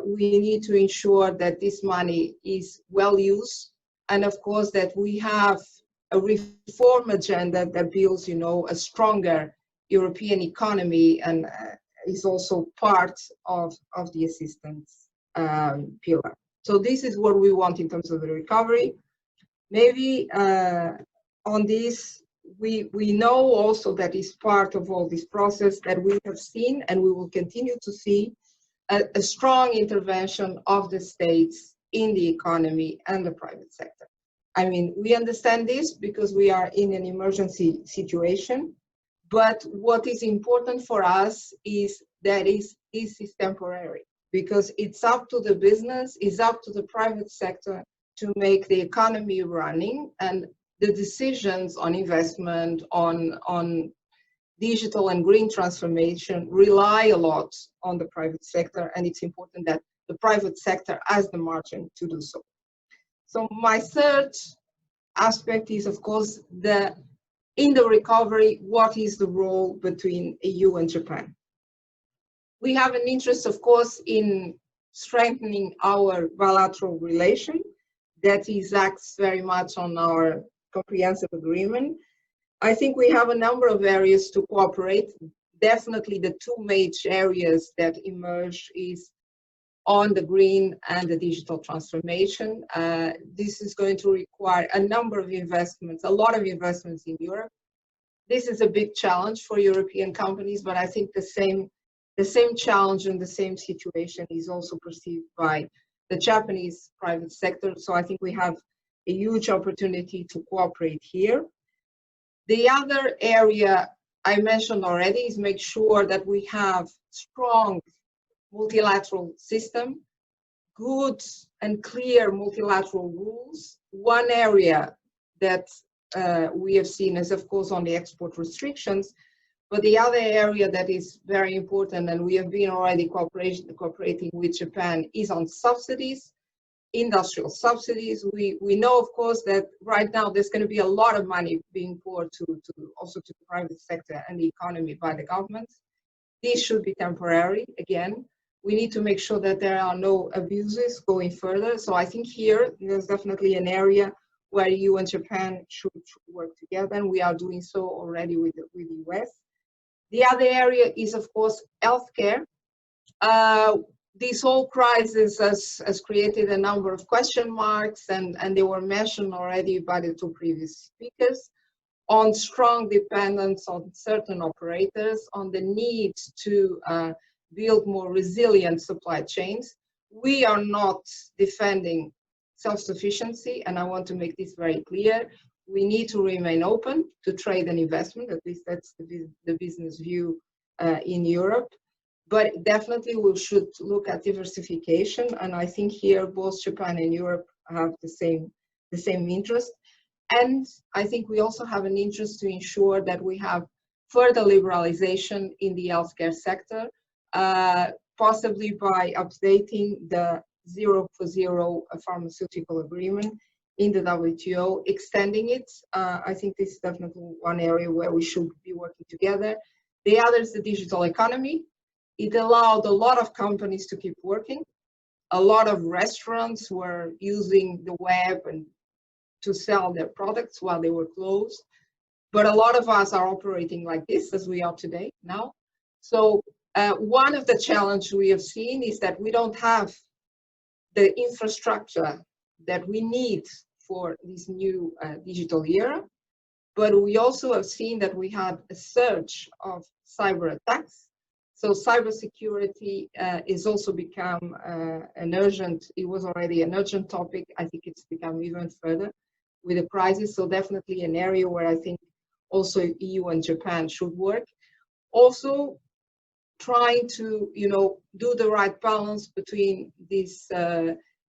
We need to ensure that this money is well used, and of course that we have a reform agenda that builds, a stronger European economy, and is also part of the assistance pillar. So this is what we want in terms of the recovery. Maybe on this, we know also that is part of all this process that we have seen, and we will continue to see, a strong intervention of the states in the economy and the private sector. I mean, we understand this because we are in an emergency situation, but what is important for us is that this is temporary, because it's up to the business, it's up to the private sector to make the economy running, and the decisions on investment, on digital and green transformation rely a lot on the private sector, and it's important that the private sector has the margin to do so. So my third aspect is, of course, in the recovery, what is the role between EU and Japan? We have an interest, of course, in strengthening our bilateral relation. That acts very much on our comprehensive agreement. I think we have a number of areas to cooperate. Definitely the two major areas that emerge is on the green and the digital transformation. This is going to require a number of investments, a lot of investments in Europe. This is a big challenge for European companies, but I think the same challenge and the same situation is also perceived by the Japanese private sector. So I think we have a huge opportunity to cooperate here. The other area I mentioned already is make sure that we have strong multilateral system, good and clear multilateral rules. One area that we have seen is, of course, on the export restrictions, but the other area that is very important, and we have been already cooperating with Japan, is on subsidies, industrial subsidies. We know, of course, that right now there's going to be a lot of money being poured also to the private sector and the economy by the government. These should be temporary. Again, we need to make sure that there are no abuses going further. So I think here there's definitely an area where EU and Japan should work together, and we are doing so already with the US. The other area is, of course, healthcare. This whole crisis has created a number of question marks, and they were mentioned already by the two previous speakers, on strong dependence on certain operators, on the need to build more resilient supply chains. We are not defending self-sufficiency, and I want to make this very clear. We need to remain open to trade and investment, at least that's the business view in Europe. But definitely we should look at diversification, and I think here both Japan and Europe have the same interest. And I think we also have an interest to ensure that we have further liberalization in the healthcare sector. possibly by updating the 0 for 0 pharmaceutical agreement in the WTO, extending it. I think this is definitely one area where we should be working together. The other is the digital economy. It allowed a lot of companies to keep working. A lot of restaurants were using the web and to sell their products while they were closed. But a lot of us are operating like this as we are today now. So one of the challenges we have seen is that we don't have the infrastructure that we need for this new digital era. But we also have seen that we had a surge of cyber attacks. So cybersecurity is also become it was already an urgent topic. I think it's become even further with the crisis. So definitely an area where I think also EU and Japan should work. Also trying to, do the right balance between this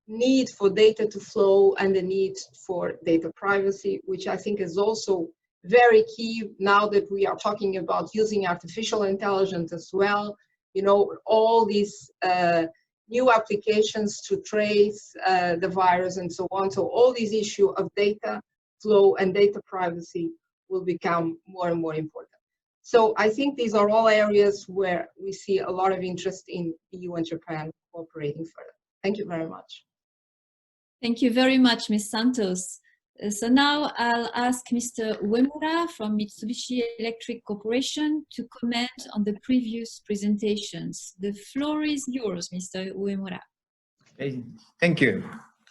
need for data to flow and the need for data privacy, which I think is also very key now that we are talking about using artificial intelligence as well. All these new applications to trace the virus and so on. So all these issues of data flow and data privacy will become more and more important. So I think these are all areas where we see a lot of interest in EU and Japan cooperating further. Thank you very much. Thank you very much, Ms. Santos. So now I'll ask Mr. Uemura from Mitsubishi Electric Corporation to comment on the previous presentations. The floor is yours, Mr. Uemura. Thank you.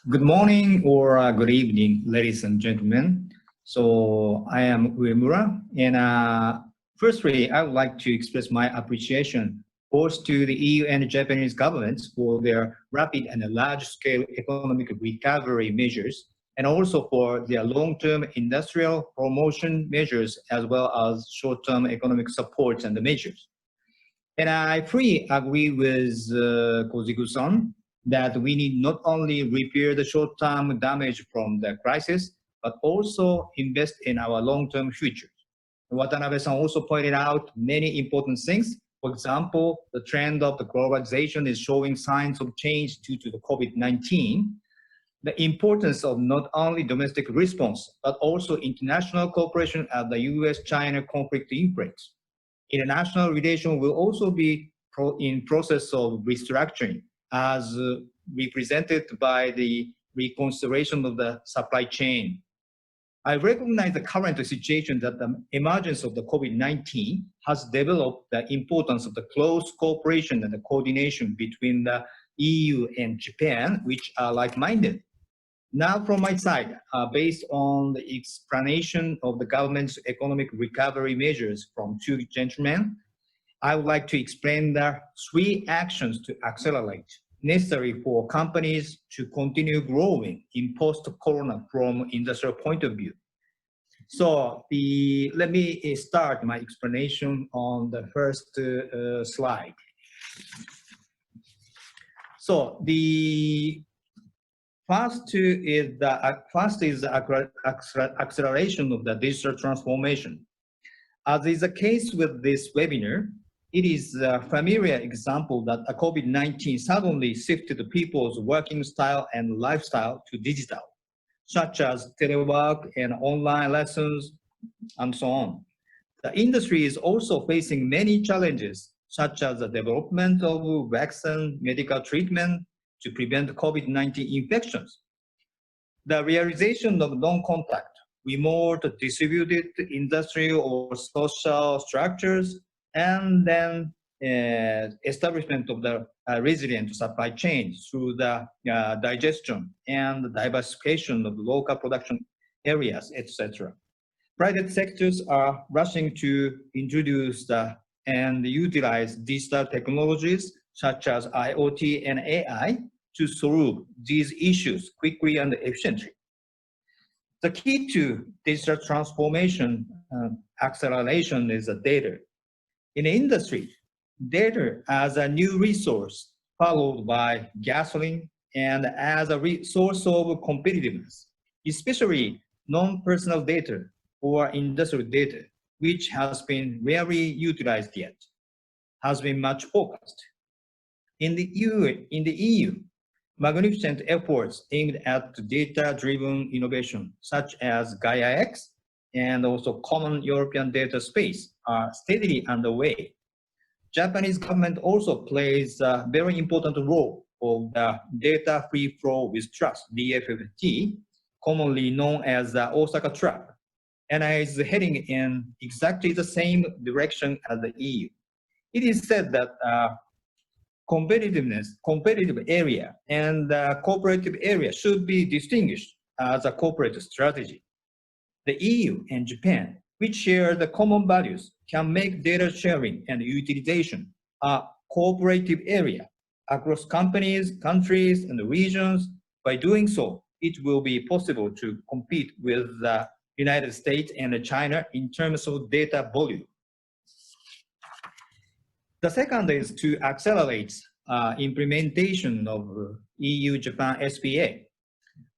Good morning or good evening, ladies and gentlemen. So I am Uemura, and firstly, I would like to express my appreciation both to the EU and Japanese governments for their rapid and large-scale economic recovery measures, and also for their long-term industrial promotion measures, as well as short-term economic support and the measures. And I fully agree with Kozigu-san that we need not only repair the short-term damage from the crisis, but also invest in our long-term future. Watanabe-san also pointed out many important things. For example, the trend of the globalization is showing signs of change due to the COVID-19. The importance of not only domestic response, but also international cooperation as the US-China conflict impacts. International relations will also be in process of restructuring, as represented by the reconsideration of the supply chain. I recognize the current situation that the emergence of the COVID-19 has developed the importance of the close cooperation and the coordination between the EU and Japan, which are like-minded. Now from my side, based on the explanation of the government's economic recovery measures from two gentlemen, I would like to explain the 3 actions to accelerate necessary for companies to continue growing in post-corona from industrial point of view. So let me start my explanation on the first slide. So the first is the acceleration of the digital transformation. As is the case with this webinar, it is a familiar example that COVID-19 suddenly shifted people's working style and lifestyle to digital, such as telework and online lessons, and so on. The industry is also facing many challenges, such as the development of vaccine, medical treatment to prevent COVID-19 infections. The realization of non-contact, remote distributed industrial or social structures, and then establishment of the resilient supply chain through the digestion and the diversification of local production areas, etc. Private sectors are rushing to introduce and utilize digital technologies such as IoT and AI to solve these issues quickly and efficiently. The key to digital transformation acceleration is the data. In the industry, data as a new resource followed by gasoline and as a source of competitiveness, especially non-personal data or industrial data, which has been rarely utilized yet, has been much focused. In the EU, magnificent efforts aimed at data-driven innovation, such as Gaia-X and also Common European Data Space, are steadily underway. Japanese government also plays a very important role of the Data Free Flow with Trust, DFFT, commonly known as the Osaka Trap, and is heading in exactly the same direction as the EU. It is said that competitive area and cooperative area should be distinguished as a corporate strategy. The EU and Japan, which share the common values, can make data sharing and utilization a cooperative area across companies, countries, and regions. By doing so, it will be possible to compete with the United States and China in terms of data volume. The second is to accelerate implementation of EU-Japan SPA.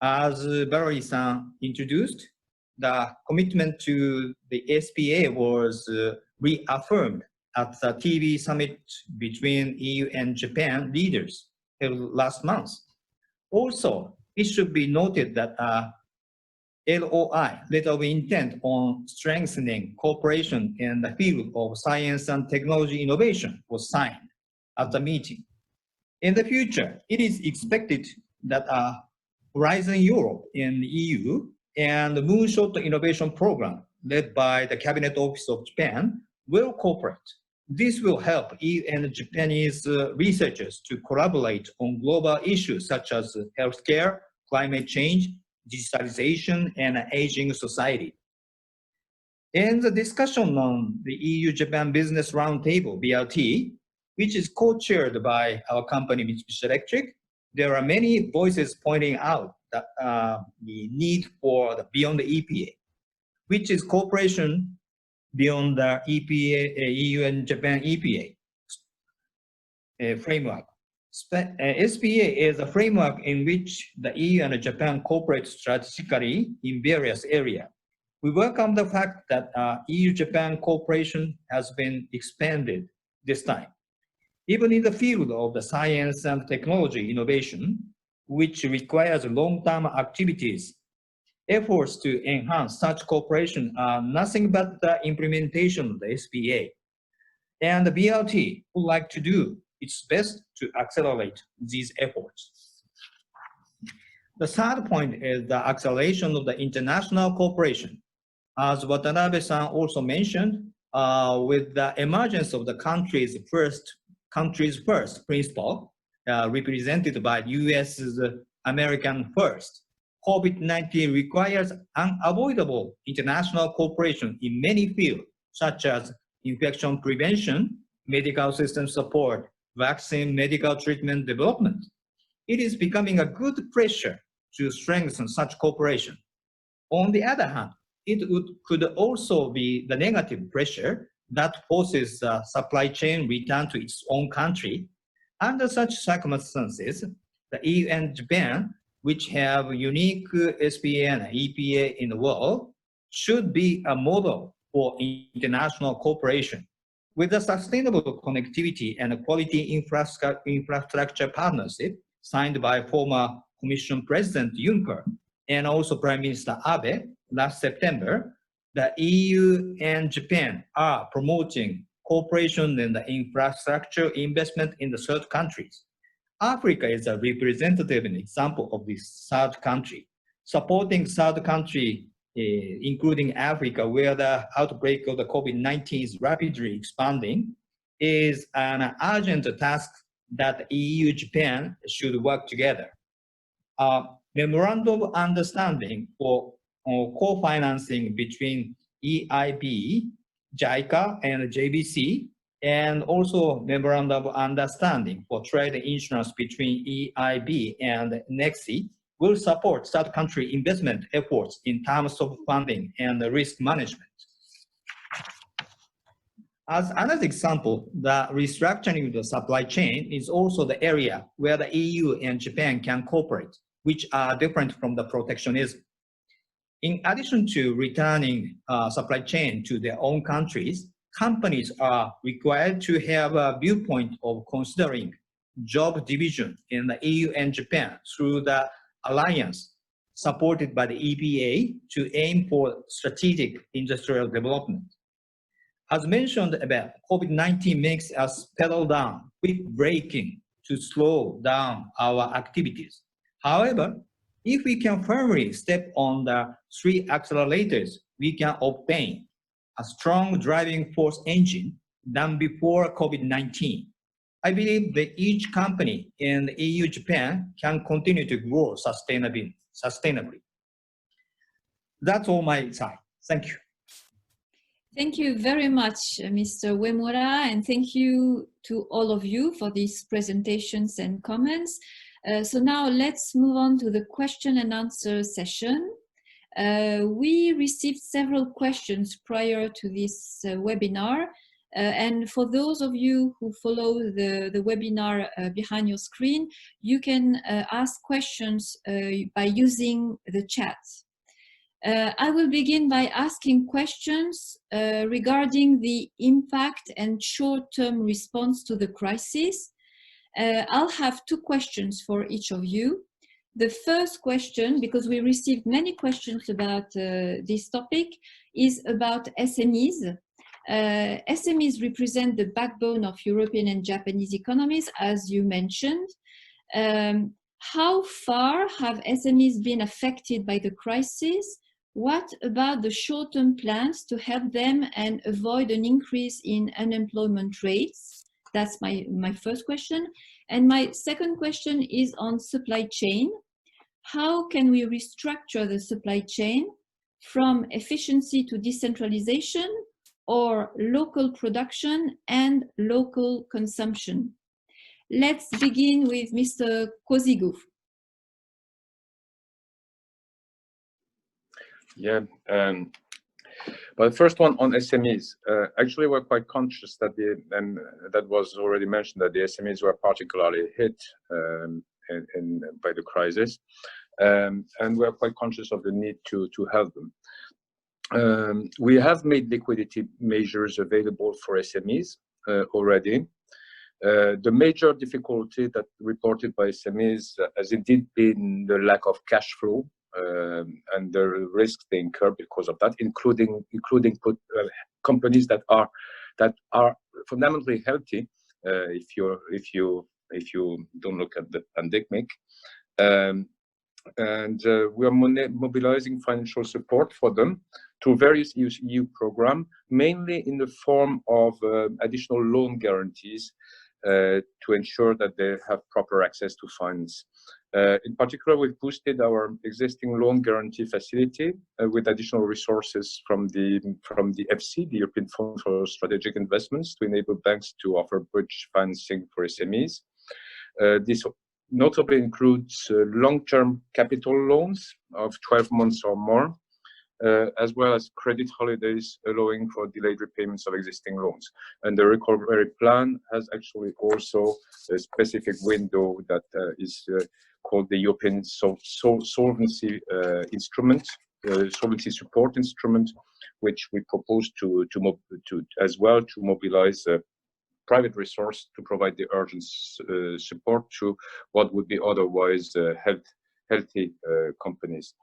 As Valerie-san introduced, the commitment to the SPA was reaffirmed at the TV summit between EU and Japan leaders held last month. Also, it should be noted that LOI, letter of intent on strengthening cooperation in the field of science and technology innovation, was signed at the meeting. In the future, it is expected that Horizon Europe in the EU and the Moonshot Innovation Program, led by the Cabinet Office of Japan, will cooperate. This will help EU and Japanese researchers to collaborate on global issues such as healthcare, climate change, digitalization, and aging society. In the discussion on the EU-Japan Business Roundtable, BRT, which is co-chaired by our company, Mitsubishi Electric, there are many voices pointing out that the need for the beyond the EPA, which is cooperation beyond the EPA, EU and Japan EPA framework. SPA is a framework in which the EU and Japan cooperate strategically in various areas. We welcome the fact that EU-Japan cooperation has been expanded this time. Even in the field of the science and technology innovation, which requires long-term activities, efforts to enhance such cooperation are nothing but the implementation of the SPA. And the BRT would like to do its best to accelerate these efforts. The third point is the acceleration of the international cooperation. As Watanabe-san also mentioned, with the emergence of the countries first principle, represented by US's American First, COVID-19 requires unavoidable international cooperation in many fields, such as infection prevention, medical system support, vaccine medical treatment development. It is becoming a good pressure to strengthen such cooperation. On the other hand, it could also be the negative pressure that forces the supply chain return to its own country. Under such circumstances, the EU and Japan, which have unique SPA and EPA in the world, should be a model for international cooperation. With the sustainable connectivity and quality infrastructure partnership signed by former Commission President Juncker and also Prime Minister Abe last September, the EU and Japan are promoting cooperation in the infrastructure investment in the third countries. Africa is a representative example of this third country. Supporting third country, including Africa, where the outbreak of the COVID-19 is rapidly expanding, is an urgent task that EU-Japan should work together. Memorandum of Understanding for co-financing between EIB, JICA, and JBC, and also Memorandum of Understanding for trade insurance between EIB and NEXI will support third country investment efforts in terms of funding and risk management. As another example, the restructuring of the supply chain is also the area where the EU and Japan can cooperate, which are different from the protectionism. In addition to returning supply chain to their own countries, companies are required to have a viewpoint of considering job division in the EU and Japan through the alliance supported by the EPA to aim for strategic industrial development. As mentioned above, COVID-19 makes us pedal down, quit braking to slow down our activities. However, if we can firmly step on the 3 accelerators, we can obtain a strong driving force engine than before COVID-19. I believe that each company in the EU, Japan can continue to grow sustainably. That's all my side. Thank you. Thank you very much, Mr. Uemura, and thank you to all of you for these presentations and comments. So now let's move on to the question and answer session. We received several questions prior to this webinar, and for those of you who follow the webinar behind your screen, you can ask questions by using the chat. I will begin by asking questions regarding the impact and short-term response to the crisis. I'll have 2 questions for each of you. The first question, because we received many questions about this topic, is about SMEs. SMEs represent the backbone of European and Japanese economies, as you mentioned. How far have SMEs been affected by the crisis? What about the short-term plans to help them and avoid an increase in unemployment rates? That's my first question. And my second question is on supply chain. How can we restructure the supply chain from efficiency to decentralization or local production and local consumption? Let's begin with Mr. Kozigu. Yeah, well, the first one on SMEs. Actually, we're quite conscious that and that was already mentioned, that the SMEs were particularly hit by the crisis, and we're quite conscious of the need to help them. We have made liquidity measures available for SMEs already. The major difficulty that reported by SMEs has indeed been the lack of cash flow. And the risks they incur because of that, including companies that are fundamentally healthy. If you don't look at the pandemic, and we are mobilizing financial support for them through various EU programs, mainly in the form of additional loan guarantees to ensure that they have proper access to funds. In particular, we've boosted our existing loan guarantee facility with additional resources from the FC, the European Fund for Strategic Investments, to enable banks to offer bridge financing for SMEs. This notably includes long-term capital loans of 12 months or more, as well as credit holidays allowing for delayed repayments of existing loans. And the recovery plan has actually also a specific window that is called the European Solvency Instrument, Solvency Support Instrument, which we propose to mobilize private resource to provide the urgent support to what would be otherwise healthy companies.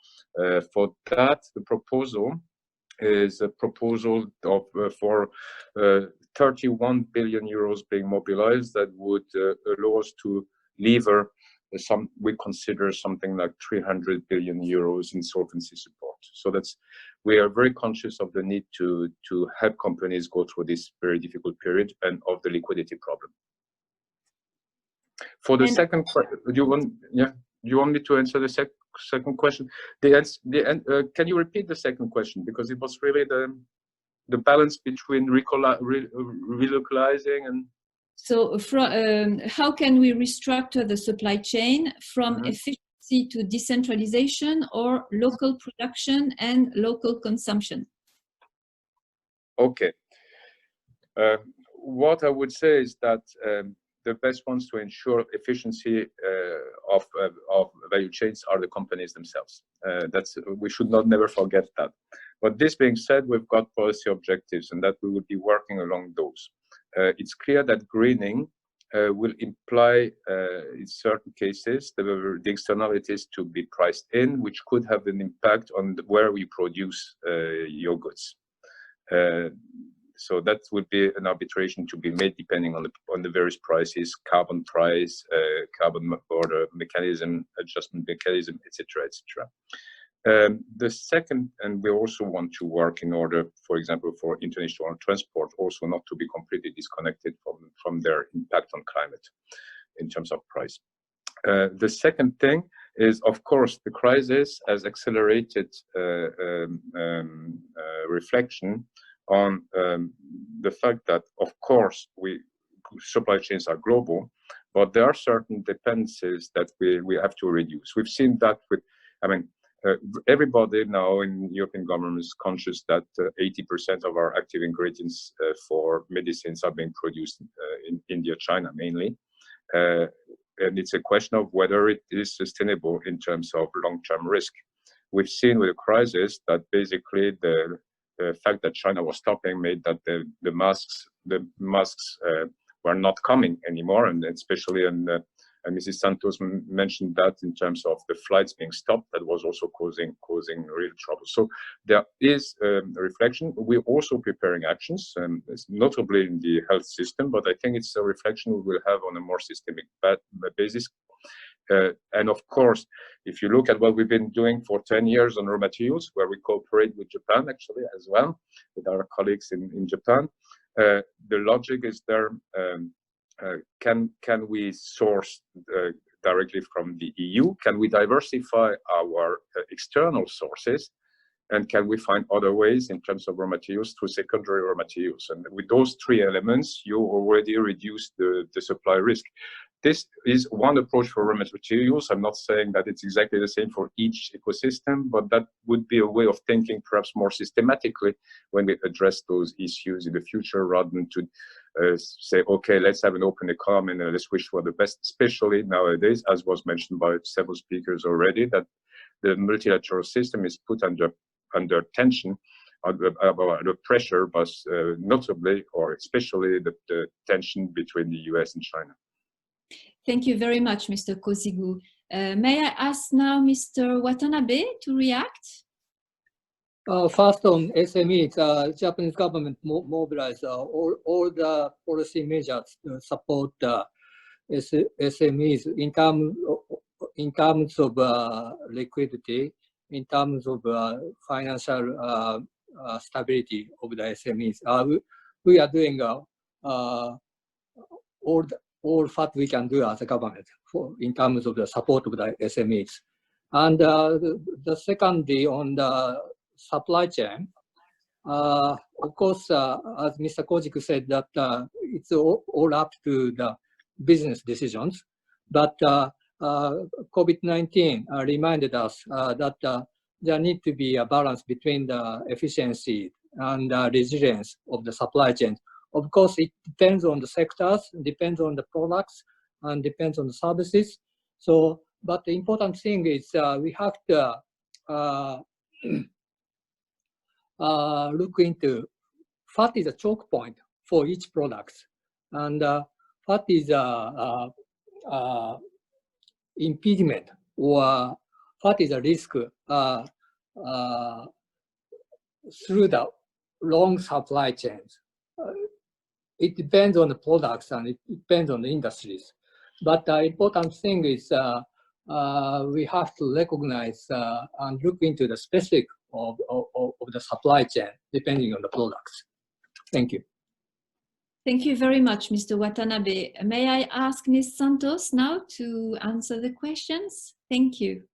For that, the proposal is a proposal of for 31 billion euros being mobilized that would allow us to lever we consider something like 300 billion euros in solvency support. So we are very conscious of the need to help companies go through this very difficult period and of the liquidity problem. For the second question, do you want me to answer the second question? Can you repeat the second question, because it was really the balance between relocalizing and. So, how can we restructure the supply chain from efficiency to decentralization or local production and local consumption? Okay. What I would say is that the best ones to ensure efficiency of value chains are the companies themselves. We should never forget that. But this being said, we've got policy objectives, and that we will be working along those. It's clear that greening will imply, in certain cases, the externalities to be priced in, which could have an impact on where we produce your goods. So that would be an arbitration to be made depending on the various prices, carbon price, carbon border mechanism, adjustment mechanism, etc., etc. The second, and we also want to work in order, for example, for international transport, also not to be completely disconnected from their impact on climate in terms of price. The second thing is, of course, the crisis has accelerated reflection on the fact that, of course, supply chains are global, but there are certain dependencies that we have to reduce. We've seen that with, everybody now in European governments is conscious that 80% of our active ingredients for medicines are being produced in India, China mainly. And it's a question of whether it is sustainable in terms of long-term risk. We've seen with the crisis that basically the fact that China was stopping made that the masks were not coming anymore, and especially and Mrs. Santos mentioned that in terms of the flights being stopped, that was also causing real trouble. So there is a reflection. We're also preparing actions, notably in the health system, but I think it's a reflection we will have on a more systemic basis. And of course, if you look at what we've been doing for 10 years on raw materials, where we cooperate with Japan actually as well, with our colleagues in Japan, the logic is there. Can we source directly from the EU? Can we diversify our external sources? And can we find other ways in terms of raw materials through secondary raw materials? And with those three elements, you already reduce the supply risk. This is one approach for raw materials. I'm not saying that it's exactly the same for each ecosystem, but that would be a way of thinking perhaps more systematically when we address those issues in the future, rather than to say, okay, let's have an open economy and let's wish for the best, especially nowadays, as was mentioned by several speakers already, that the multilateral system is put under tension, under pressure, but notably or especially the tension between the US and China. Thank you very much, Mr. Kozigu. May I ask now Mr. Watanabe to react? First on SMEs, Japanese government mobilized all the policy measures to support SMEs in terms of liquidity, in terms of financial stability of the SMEs. We are doing all what we can do as a government in terms of the support of the SMEs. And the secondly, on the supply chain, of course, as Mr. Kojiku said, that it's all up to the business decisions. But COVID-19 reminded us that there needs to be a balance between the efficiency and resilience of the supply chain. Of course, it depends on the sectors, depends on the products, and depends on the services. So, but the important thing is we have to look into what is a choke point for each product, and what is impediment, or what is a risk through the long supply chains. It depends on the products and it depends on the industries. But the important thing is we have to recognize and look into the specific of the supply chain depending on the products. Thank you. Thank you very much, Mr. Watanabe. May I ask Ms. Santos now to answer the questions? Thank you.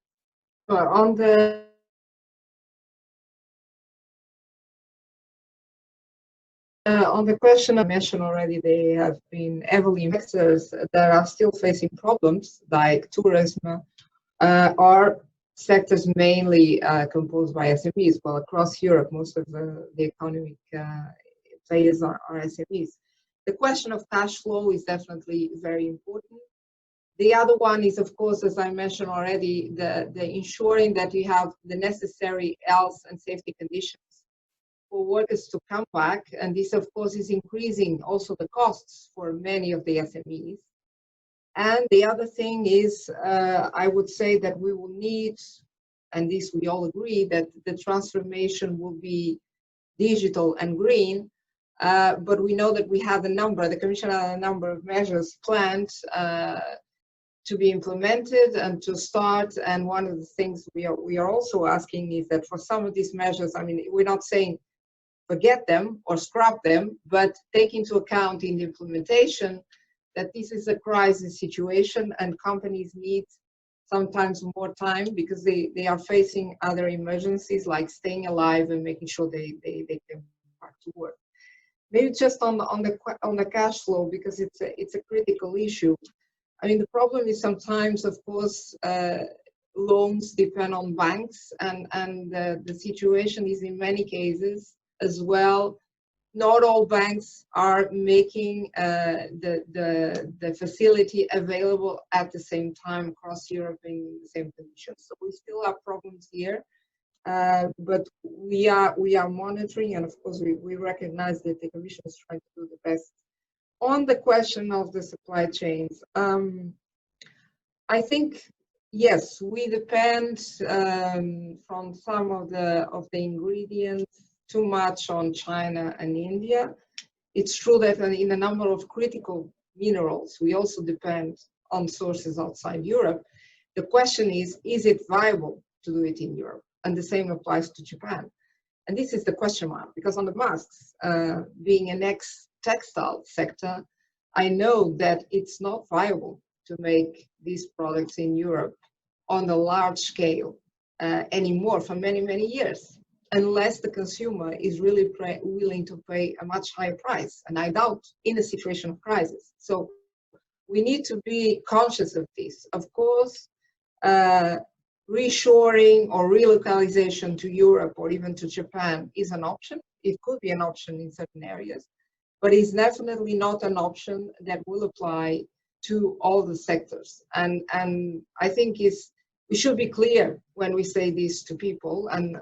On the question I mentioned already, they have been heavily investors that are still facing problems, like tourism, are sectors mainly composed by SMEs. Well, across Europe, most of the economic players are SMEs. The question of cash flow is definitely very important. The other one is, of course, as I mentioned already, the ensuring that we have the necessary health and safety conditions for workers to come back, and this of course is increasing also the costs for many of the SMEs. And the other thing is, I would say that we will need, and this we all agree, that the transformation will be digital and green. But we know that we have the Commission had a number of measures planned to be implemented and to start. And one of the things we are also asking is that for some of these measures, I mean, we're not saying forget them or scrap them, but take into account in the implementation that this is a crisis situation and companies need sometimes more time because they are facing other emergencies like staying alive and making sure they can back to work. Maybe just on the cash flow, because it's a critical issue. I mean, the problem is sometimes, of course, loans depend on banks, and the situation is in many cases as well. Not all banks are making the facility available at the same time across Europe in the same conditions. So we still have problems here, but we are monitoring, and of course we recognize that the Commission is trying to do the best. On the question of the supply chains, I think yes, we depend from some of the ingredients too much on China and India. It's true that in a number of critical minerals, we also depend on sources outside Europe. The question is it viable to do it in Europe? And the same applies to Japan. And this is the question mark, because on the masks, being an ex-textile sector, I know that it's not viable to make these products in Europe on a large scale anymore for many, many years, unless the consumer is really willing to pay a much higher price, and I doubt in a situation of crisis. So we need to be conscious of this. Of course, reshoring or relocalization to Europe or even to Japan is an option. It could be an option in certain areas, but it's definitely not an option that will apply to all the sectors. And I think we should be clear when we say this to people, and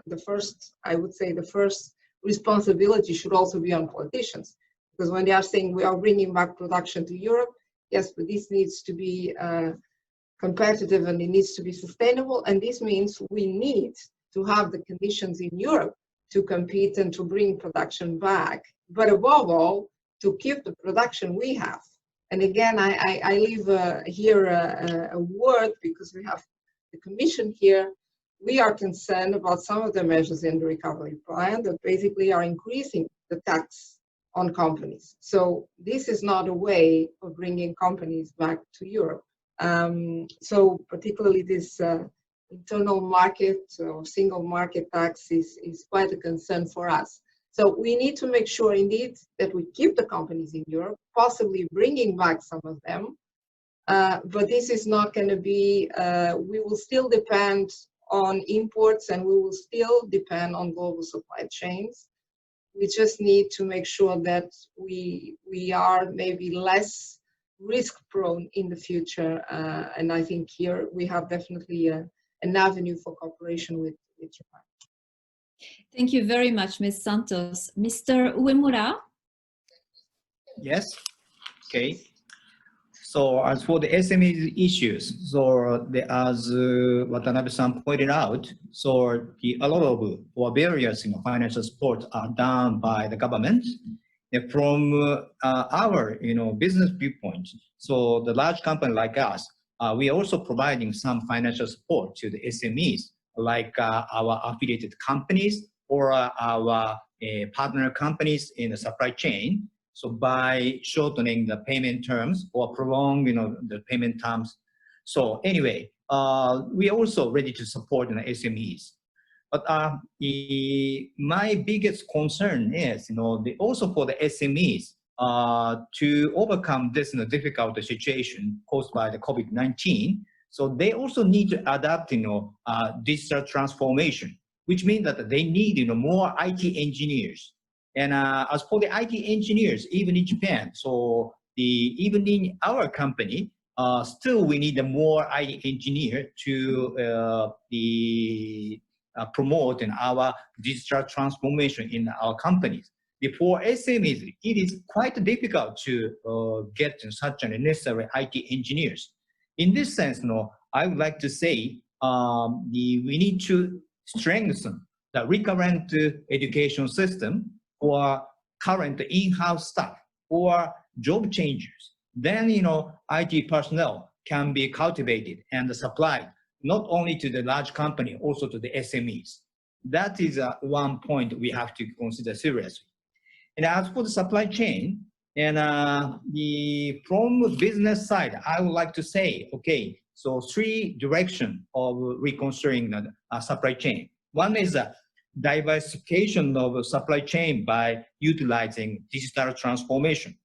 I would say the first responsibility should also be on politicians, because when they are saying we are bringing back production to Europe, yes, but this needs to be competitive and it needs to be sustainable, and this means we need to have the conditions in Europe to compete and to bring production back, but above all, to keep the production we have. And again, I leave here a word, because we have the Commission here. We are concerned about some of the measures in the recovery plan that basically are increasing the tax on companies. So this is not a way of bringing companies back to Europe. So particularly this internal market or single market tax is quite a concern for us. So we need to make sure indeed that we keep the companies in Europe, possibly bringing back some of them. But this is not going to be, we will still depend on imports and we will still depend on global supply chains. We just need to make sure that we are maybe less risk prone in the future. And I think here we have definitely an avenue for cooperation with Japan. Thank you very much, Ms. Santos. Mr. Uemura? Yes. Okay. So as for the SME issues, so as Watanabe-san pointed out, so a lot of or various financial support are done by the government. And from our business viewpoint, so the large company like us, we are also providing some financial support to the SMEs, like our affiliated companies or our partner companies in the supply chain. So by shortening the payment terms or prolong, the payment terms. So anyway, we are also ready to support the SMEs. But my biggest concern is, also for the SMEs to overcome this difficult situation caused by the COVID-19. So they also need to adapt, digital transformation, which means that they need, more IT engineers. And as for the IT engineers, even in Japan, so even in our company, still we need a more IT engineer to promote our digital transformation in our companies. for SMEs, it is quite difficult to get such a necessary IT engineers. In this sense, I would like to say we need to strengthen the recurrent education system for current in-house staff or job changers. Then, IT personnel can be cultivated and supplied not only to the large company, also to the SMEs. That is one point we have to consider seriously. And as for the supply chain, and from the business side, I would like to say, okay, so 3 directions of reconstructing the supply chain. One is diversification of supply chain by utilizing digital transformation.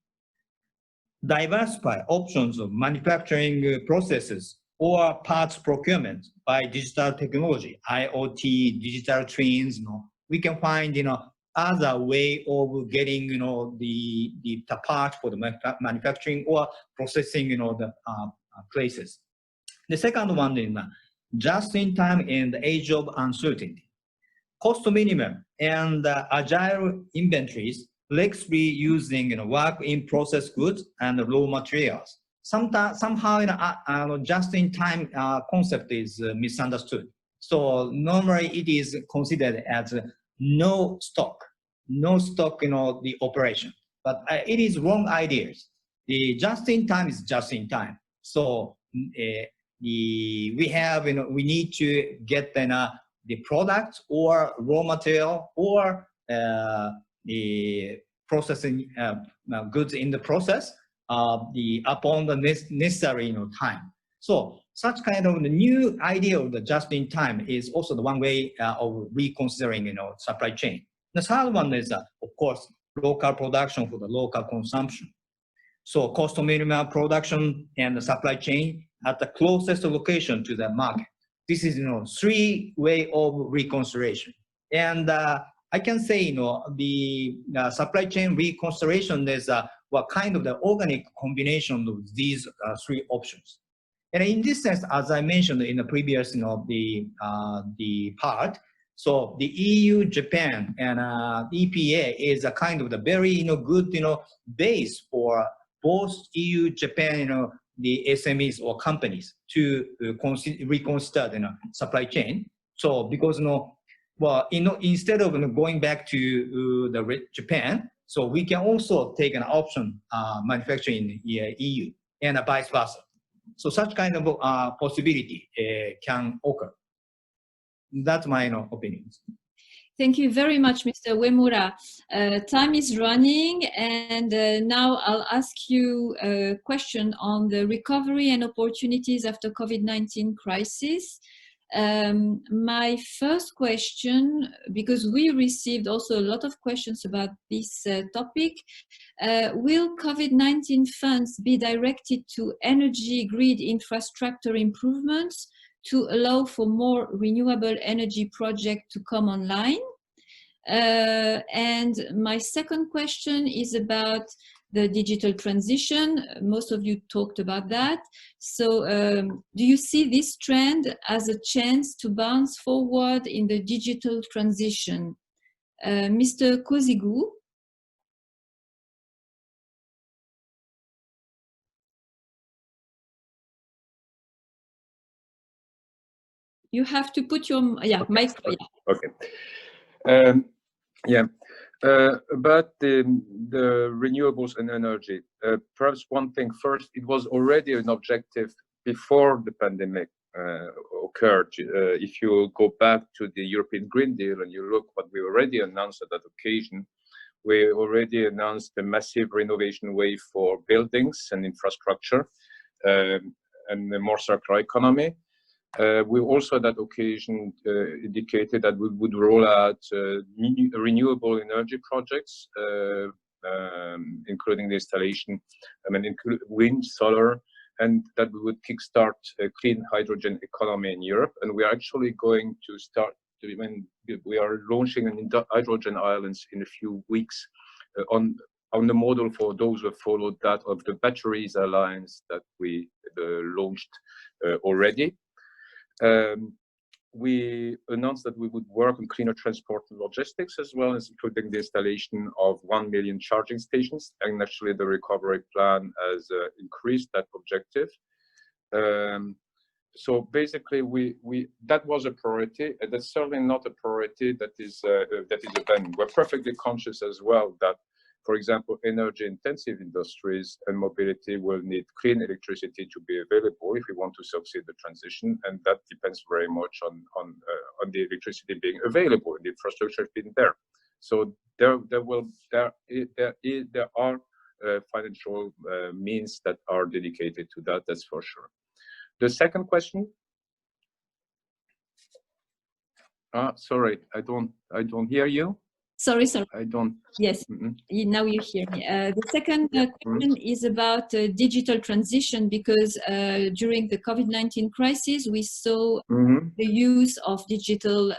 Diversify options of manufacturing processes or parts procurement by digital technology, IoT, digital twins. We can find other way of getting the part for the manufacturing or processing the places. The second one is just in time in the age of uncertainty. Cost minimum and agile inventories, flexibly using work in process goods and raw materials. Somehow just in time concept is misunderstood. So normally it is considered as no stock, the operation. But it is wrong ideas. The just in time is just in time. So we need to get the product or raw material or the processing goods in the process upon the necessary time. So such kind of the new idea of the just in time is also the one way of reconsidering supply chain. The third one is of course local production for the local consumption. So cost minimum production and the supply chain at the closest location to the market. This is 3 way of reconsideration. And I can say the supply chain reconsideration is what kind of the organic combination of these 3 options. And in this sense, as I mentioned in the previous the part, so the EU, Japan, and EPA is a kind of the very good base for both EU, Japan, the SMEs or companies to reconsider the supply chain. So because instead of going back to the Japan, so we can also take an option manufacturing in the EU and vice versa. So such kind of possibility can occur. That's my opinions. Thank you very much, Mr. Uemura. Time is running, and now I'll ask you a question on the recovery and opportunities after COVID-19 crisis. My first question, because we received also a lot of questions about this topic, will COVID-19 funds be directed to energy grid infrastructure improvements to allow for more renewable energy projects to come online? And my second question is about the digital transition. Most of you talked about that. So do you see this trend as a chance to bounce forward in the digital transition? Mr. Kozigu? You have to put your mic. Okay. About the renewables and energy, perhaps one thing first, it was already an objective before the pandemic occurred. If you go back to the European Green Deal and you look what we already announced at that occasion, we already announced a massive renovation wave for buildings and infrastructure and a more circular economy. We also at that occasion indicated that we would roll out renewable energy projects, including the installation, wind, solar, and that we would kickstart a clean hydrogen economy in Europe. And we are actually going to start, we are launching an hydrogen islands in a few weeks on the model for those who have followed that of the batteries alliance that we launched already. we announced that we would work on cleaner transport and logistics, as well as including the installation of 1 million charging stations. And actually, the recovery plan has increased that objective. So basically, that was a priority, and that's certainly not a priority that is abandoned. We're perfectly conscious as well that, for example, energy-intensive industries and mobility will need clean electricity to be available if we want to succeed the transition, and that depends very much on the electricity being available and the infrastructure being there. So there are financial means that are dedicated to that. That's for sure. The second question. Sorry, I don't hear you. Sorry. I don't. Yes, now you hear me. The second question is about digital transition, because during the COVID-19 crisis, we saw the use of digital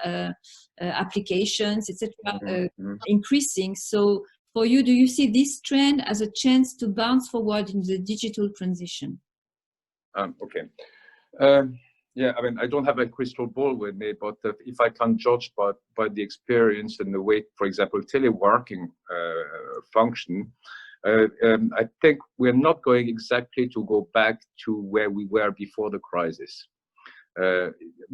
applications, etc., increasing. So for you, do you see this trend as a chance to bounce forward in the digital transition? Okay. Yeah, I mean, I don't have a crystal ball with me, but if I can judge by the experience and the way, for example, teleworking function, I think we're not going exactly to go back to where we were before the crisis.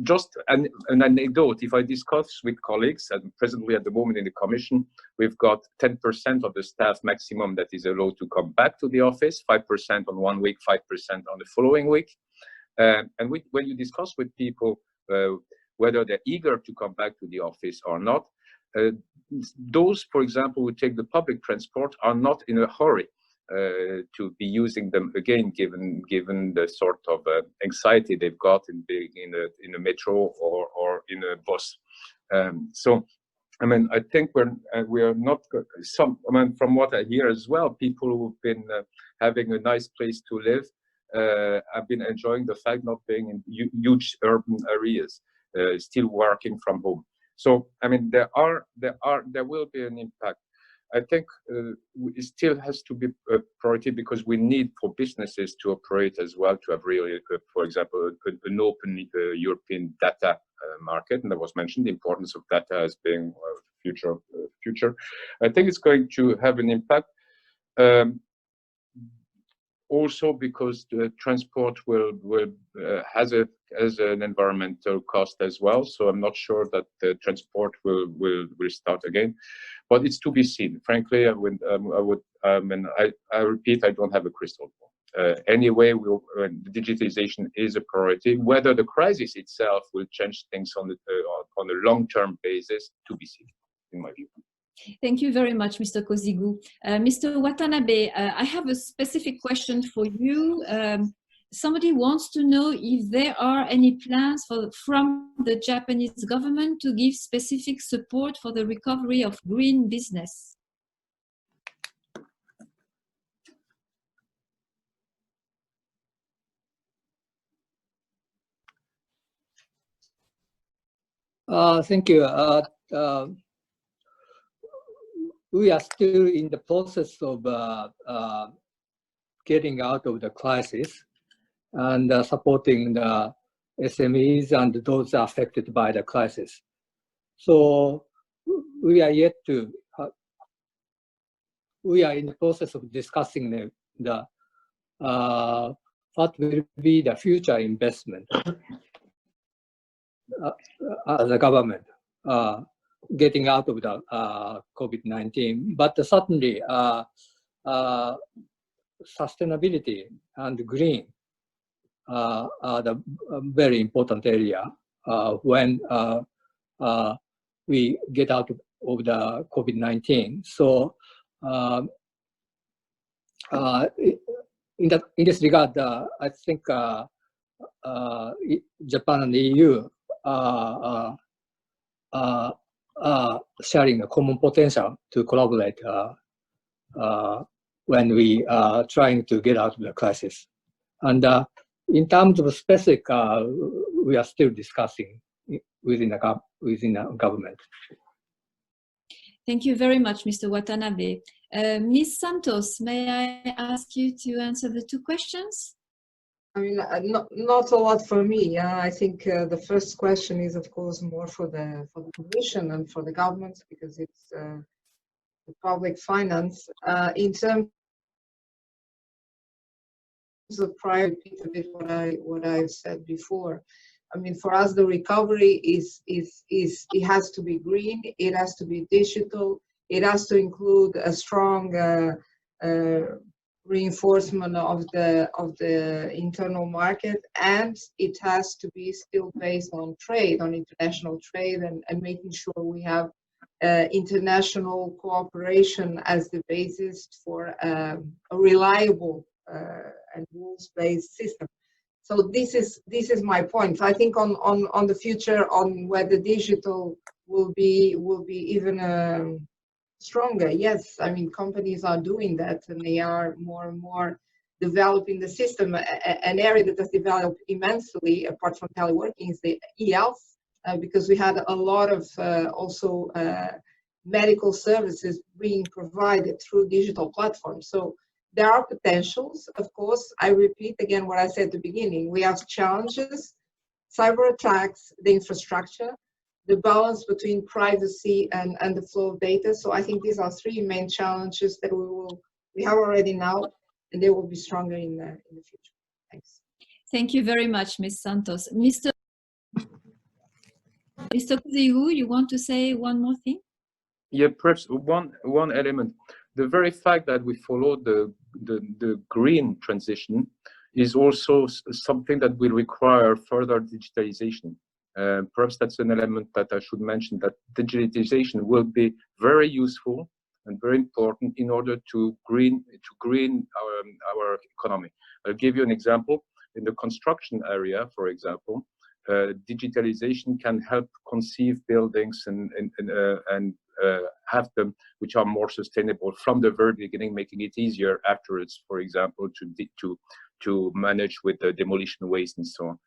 Just an anecdote, if I discuss with colleagues, and presently at the moment in the Commission, we've got 10% of the staff maximum that is allowed to come back to the office, 5% on 1 week, 5% on the following week. And when you discuss with people whether they're eager to come back to the office or not, those, for example, who take the public transport are not in a hurry to be using them again, given the sort of anxiety they've got in being in a metro or in a bus. So, I mean, I think we are not some. I mean, from what I hear as well, people who've been having a nice place to live. I've been enjoying the fact not being in huge urban areas, still working from home. So, I mean, there will be an impact. I think it still has to be a priority because we need for businesses to operate as well, to have really, for example, an open European data market. And that was mentioned, the importance of data as being future. I think it's going to have an impact. Also, because the transport has an environmental cost as well, so I'm not sure that the transport will start again, but it's to be seen. Frankly, I repeat, I don't have a crystal ball. Anyway, digitalization is a priority. Whether the crisis itself will change things on a long-term basis, to be seen, in my view. Thank you very much, Mr. Kozigu. Mr. Watanabe, I have a specific question for you. Somebody wants to know if there are any plans from the Japanese government to give specific support for the recovery of green business. Thank you. We are still in the process of getting out of the crisis and supporting the SMEs and those affected by the crisis. So we are in the process of discussing what will be the future investment as a government. Getting out of the COVID-19, but certainly sustainability and green are the very important area when we get out of the COVID-19. So in this regard, I think Japan and the EU sharing a common potential to collaborate when we are trying to get out of the crisis. And in terms of specific, we are still discussing within the government. Thank you very much, Mr. Watanabe. Ms. Santos, may I ask you to answer the two questions? I mean, not a lot for me. I think the first question is, of course, more for the Commission and for the government, because it's the public finance. In terms of prior, repeat a bit what I've said before. I mean, for us, the recovery is it has to be green, it has to be digital, it has to include a strong reinforcement of the internal market, and it has to be still based on trade, on international trade, and making sure we have international cooperation as the basis for a reliable and rules-based system. So this is my point. I think on the future, on whether digital will be even stronger. Yes, I mean, companies are doing that, and they are more and more developing the system. An area that has developed immensely, apart from teleworking, is the e-health, because we had a lot of also medical services being provided through digital platforms. So there are potentials, of course. I repeat again what I said at the beginning. We have challenges, cyber attacks, the infrastructure, the balance between privacy and the flow of data. So I think these are three main challenges that we have already now, and they will be stronger in the future. Thanks. Thank you very much, Ms. Santos. Mr. Kozigu, you want to say one more thing? Yeah, perhaps one element. The very fact that we follow the green transition is also something that will require further digitalization. Perhaps that's an element that I should mention, that digitalization will be very useful and very important in order to green our economy. I'll give you an example. In the construction area, for example, digitalization can help conceive buildings and have them which are more sustainable from the very beginning, making it easier afterwards, for example, to manage with the demolition waste and so on.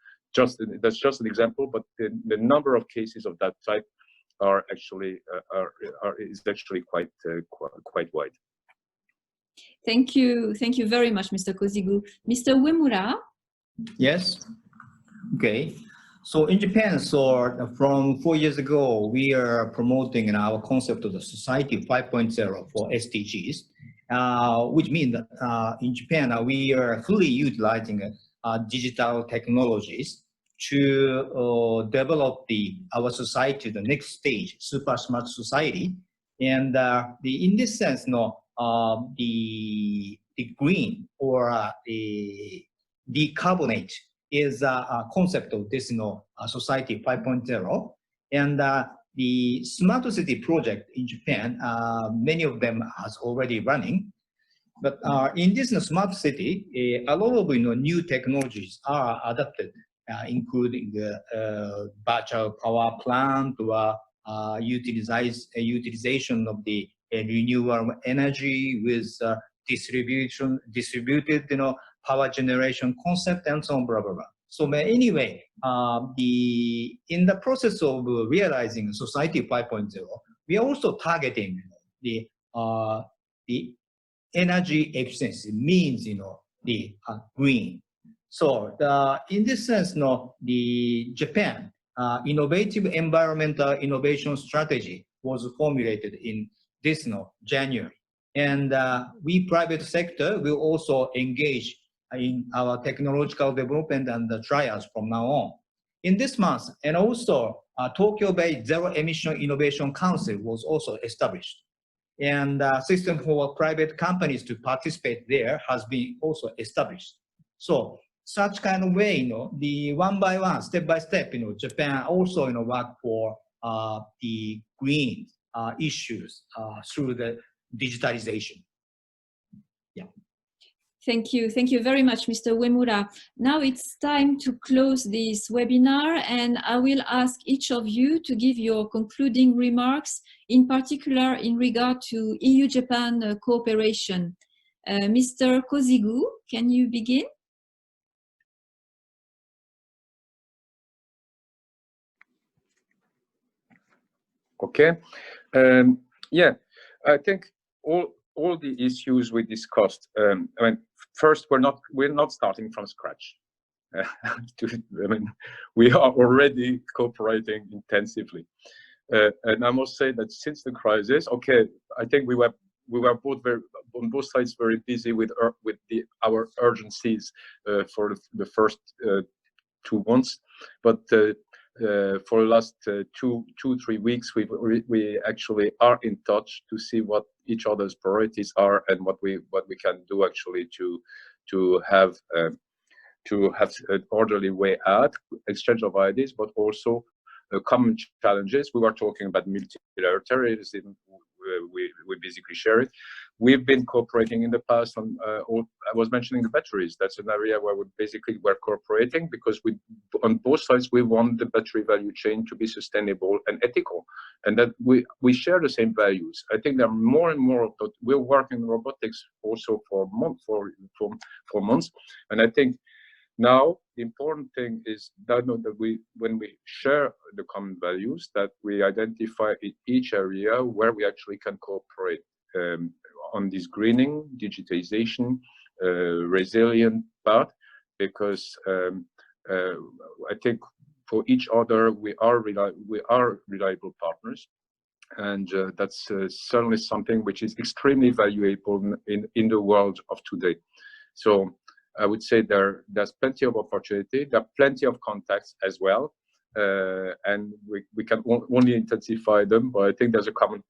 That's just an example, but the number of cases of that type are actually is actually quite wide. Thank you very much, Mr. Kozigu. Mr. Uemura. Yes. Okay. So in Japan, from 4 years ago, we are promoting our concept of the Society 5.0 for SDGs, which means that in Japan, we are fully utilizing digital technologies to develop our society to the next stage, super smart society. And in this sense, the green or the decarbonate is a concept of this Society 5.0. And the smart city project in Japan, many of them has already running. But in this smart city, a lot of new technologies are adopted, including the virtual power plant or utilization of the renewable energy with distributed power generation concept and so on, blah, blah, blah. So anyway, in the process of realizing Society 5.0, we are also targeting the energy efficiency, means the green. So in this sense, the Japan innovative environmental innovation strategy was formulated in this January, and we private sector will also engage in our technological development and the trials from now on. In this month, and also Tokyo-based Zero Emission Innovation Council was also established. And system for private companies to participate there has been also established. So such kind of way, the one by one, step by step, Japan also, work for the green issues through the digitalization. Yeah. Thank you very much, Mr. Uemura. Now it's time to close this webinar, and I will ask each of you to give your concluding remarks, in particular in regard to EU-Japan cooperation. Mr. Kozigu, can you begin? Okay. Yeah, I think all the issues we discussed. I mean, first, we're not starting from scratch. I mean, we are already cooperating intensively. And I must say that since the crisis, okay, I think we were both on both sides very busy with our urgencies for the first 2 months, but for the last 2-3 weeks, we actually are in touch to see what each other's priorities are and what we can do actually to have an orderly way out, exchange of ideas, but also common challenges. We were talking about multilateralism. We basically share it. We've been cooperating in the past on, I was mentioning the batteries. That's an area where we basically were cooperating because on both sides, we want the battery value chain to be sustainable and ethical, and that we share the same values. I think there are more and more, but we're working in robotics also for months, and I think now the important thing is that when we share the common values, that we identify in each area where we actually can cooperate on this greening, digitization, resilient part, because I think for each other we are reliable partners, and that's certainly something which is extremely valuable in the world of today. So I would say there's plenty of opportunity. There are plenty of contacts as well, and we can only intensify them. But I think there's a common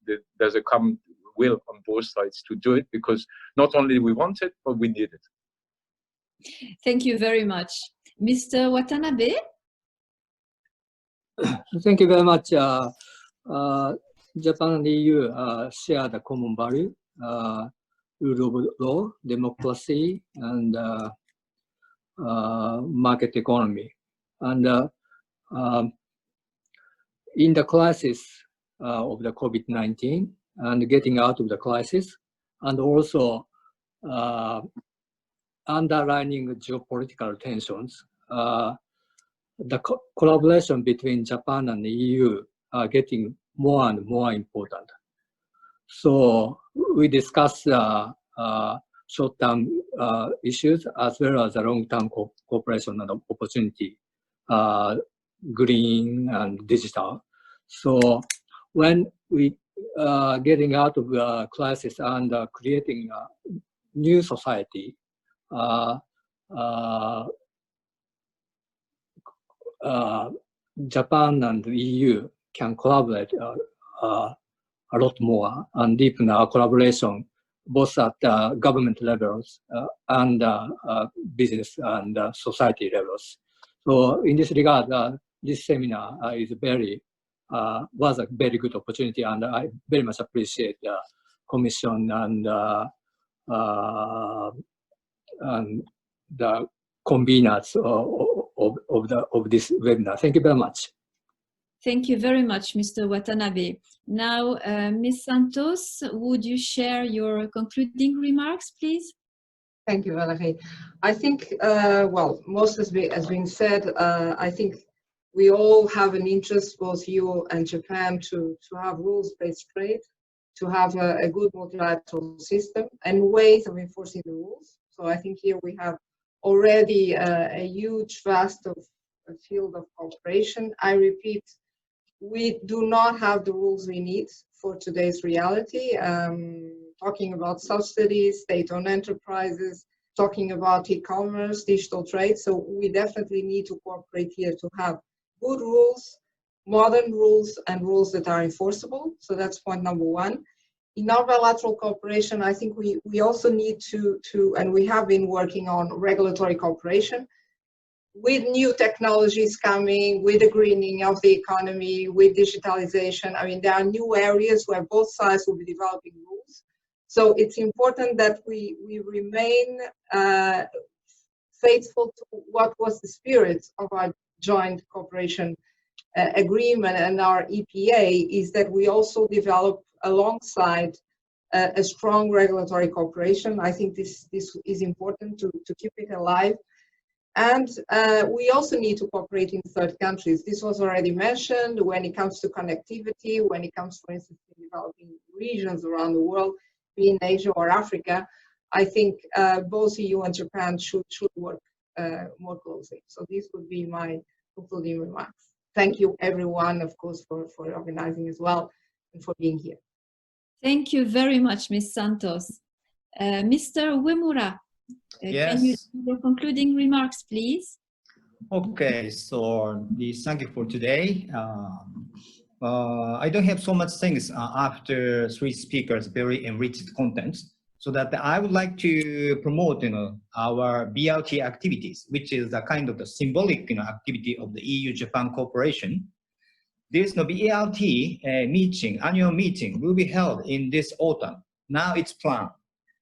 will on both sides to do it, because not only we want it, but we need it. Thank you very much. Mr. Watanabe? Thank you very much. Japan and EU share the common value, rule of law, democracy, and market economy. And in the crisis of the COVID-19 and getting out of the crisis, and also underlining geopolitical tensions, the collaboration between Japan and the EU are getting more and more important. So we discuss short-term issues as well as the long-term cooperation and opportunity, green and digital. So when we getting out of the crisis and creating a new society, Japan and the EU can collaborate a lot more and deepen our collaboration both at government levels and business and society levels. So in this regard, this seminar was a very good opportunity, and I very much appreciate the Commission and the conveners of this webinar. Thank you very much. Thank you very much, Mr. Watanabe. Now, Ms. Santos, would you share your concluding remarks, please? Thank you, Valerie. I think, well, most has been said. I think we all have an interest, both EU and Japan, to have rules-based trade, to have a good multilateral system and ways of enforcing the rules. So I think here we have already a huge, vast field of cooperation. I repeat, we do not have the rules we need for today's reality. Talking about subsidies, state-owned enterprises, talking about e-commerce, digital trade. So we definitely need to cooperate here to have good rules, modern rules, and rules that are enforceable. So that's point number one. In our bilateral cooperation, I think we also need to, and we have been working on regulatory cooperation with new technologies coming, with the greening of the economy, with digitalization. I mean, there are new areas where both sides will be developing rules. So it's important that we remain faithful to what was the spirit of our joint cooperation agreement and our EPA, is that we also develop alongside a strong regulatory cooperation. I think this is important to keep it alive. And we also need to cooperate in third countries. This was already mentioned when it comes to connectivity, when it comes, for instance, to developing regions around the world, be in Asia or Africa. I think both EU and Japan should work more closely. So these would be my concluding remarks. Thank you, everyone, of course, for organizing as well and for being here. Thank you very much, Ms. Santos. Mr. Uemura, can you do your concluding remarks, please? Okay, so thank you for today. I don't have so much things after three speakers, very enriched content. So that I would like to promote, our BRT activities, which is a kind of the symbolic, activity of the EU-Japan cooperation. This BRT annual meeting will be held in this autumn. Now it's planned.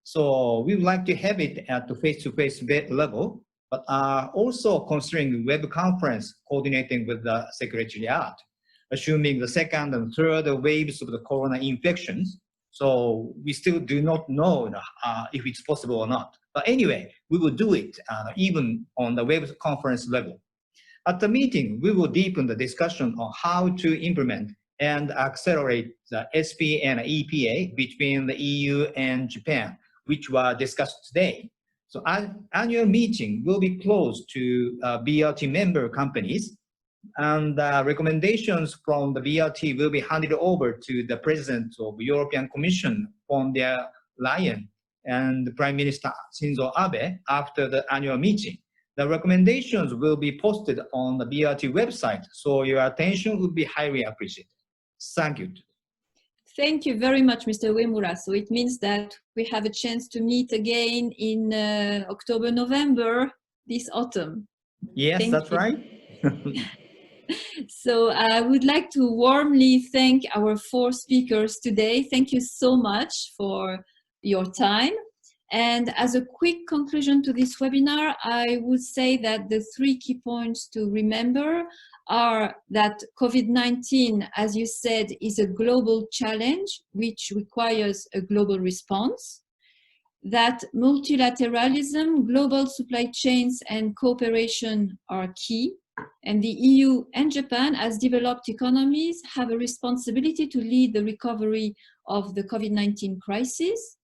So we would like to have it at the face-to-face level, but also considering web conference coordinating with the Secretariat, assuming the second and third waves of the corona infections. So we still do not know if it's possible or not. But anyway, we will do it even on the web conference level. At the meeting, we will deepen the discussion on how to implement and accelerate the SP and EPA between the EU and Japan, which were discussed today. So our annual meeting will be closed to BRT member companies, and recommendations from the BRT will be handed over to the President of the European Commission von der Leyen and Prime Minister Shinzo Abe after the annual meeting. The recommendations will be posted on the BRT website, so your attention would be highly appreciated. Thank you. Thank you very much, Mr. Uemura. So it means that we have a chance to meet again in October, November this autumn. Yes, that's right. So I would like to warmly thank our four speakers today. Thank you so much for your time. And as a quick conclusion to this webinar, I would say that the three key points to remember are that COVID-19, as you said, is a global challenge which requires a global response, that multilateralism, global supply chains and cooperation are key, and the EU and Japan, as developed economies, have a responsibility to lead the recovery of the COVID-19 crisis.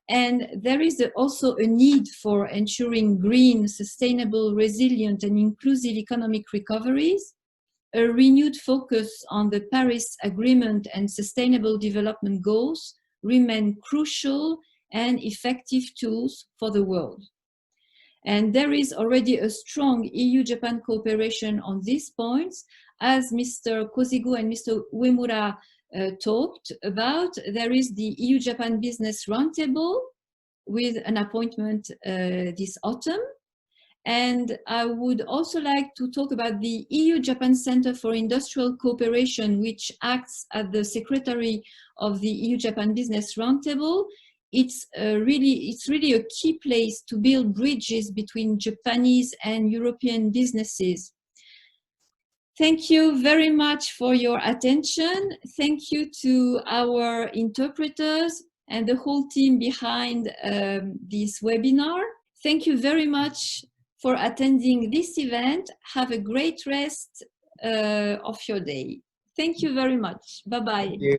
And there is also a need for ensuring green, sustainable, resilient, and inclusive economic recoveries. A renewed focus on the Paris Agreement and sustainable development goals remain crucial and effective tools for the world. And there is already a strong EU-Japan cooperation on these points. As Mr. Kozigu and Mr. Uemura talked about, there is the EU-Japan Business Roundtable with an appointment this autumn. And I would also like to talk about the EU-Japan Center for Industrial Cooperation, which acts as the secretary of the EU-Japan Business Roundtable. It's really a key place to build bridges between Japanese and European businesses. Thank you very much for your attention. Thank you to our interpreters and the whole team behind this webinar. Thank you very much for attending this event. Have a great rest of your day. Thank you very much. Bye-bye.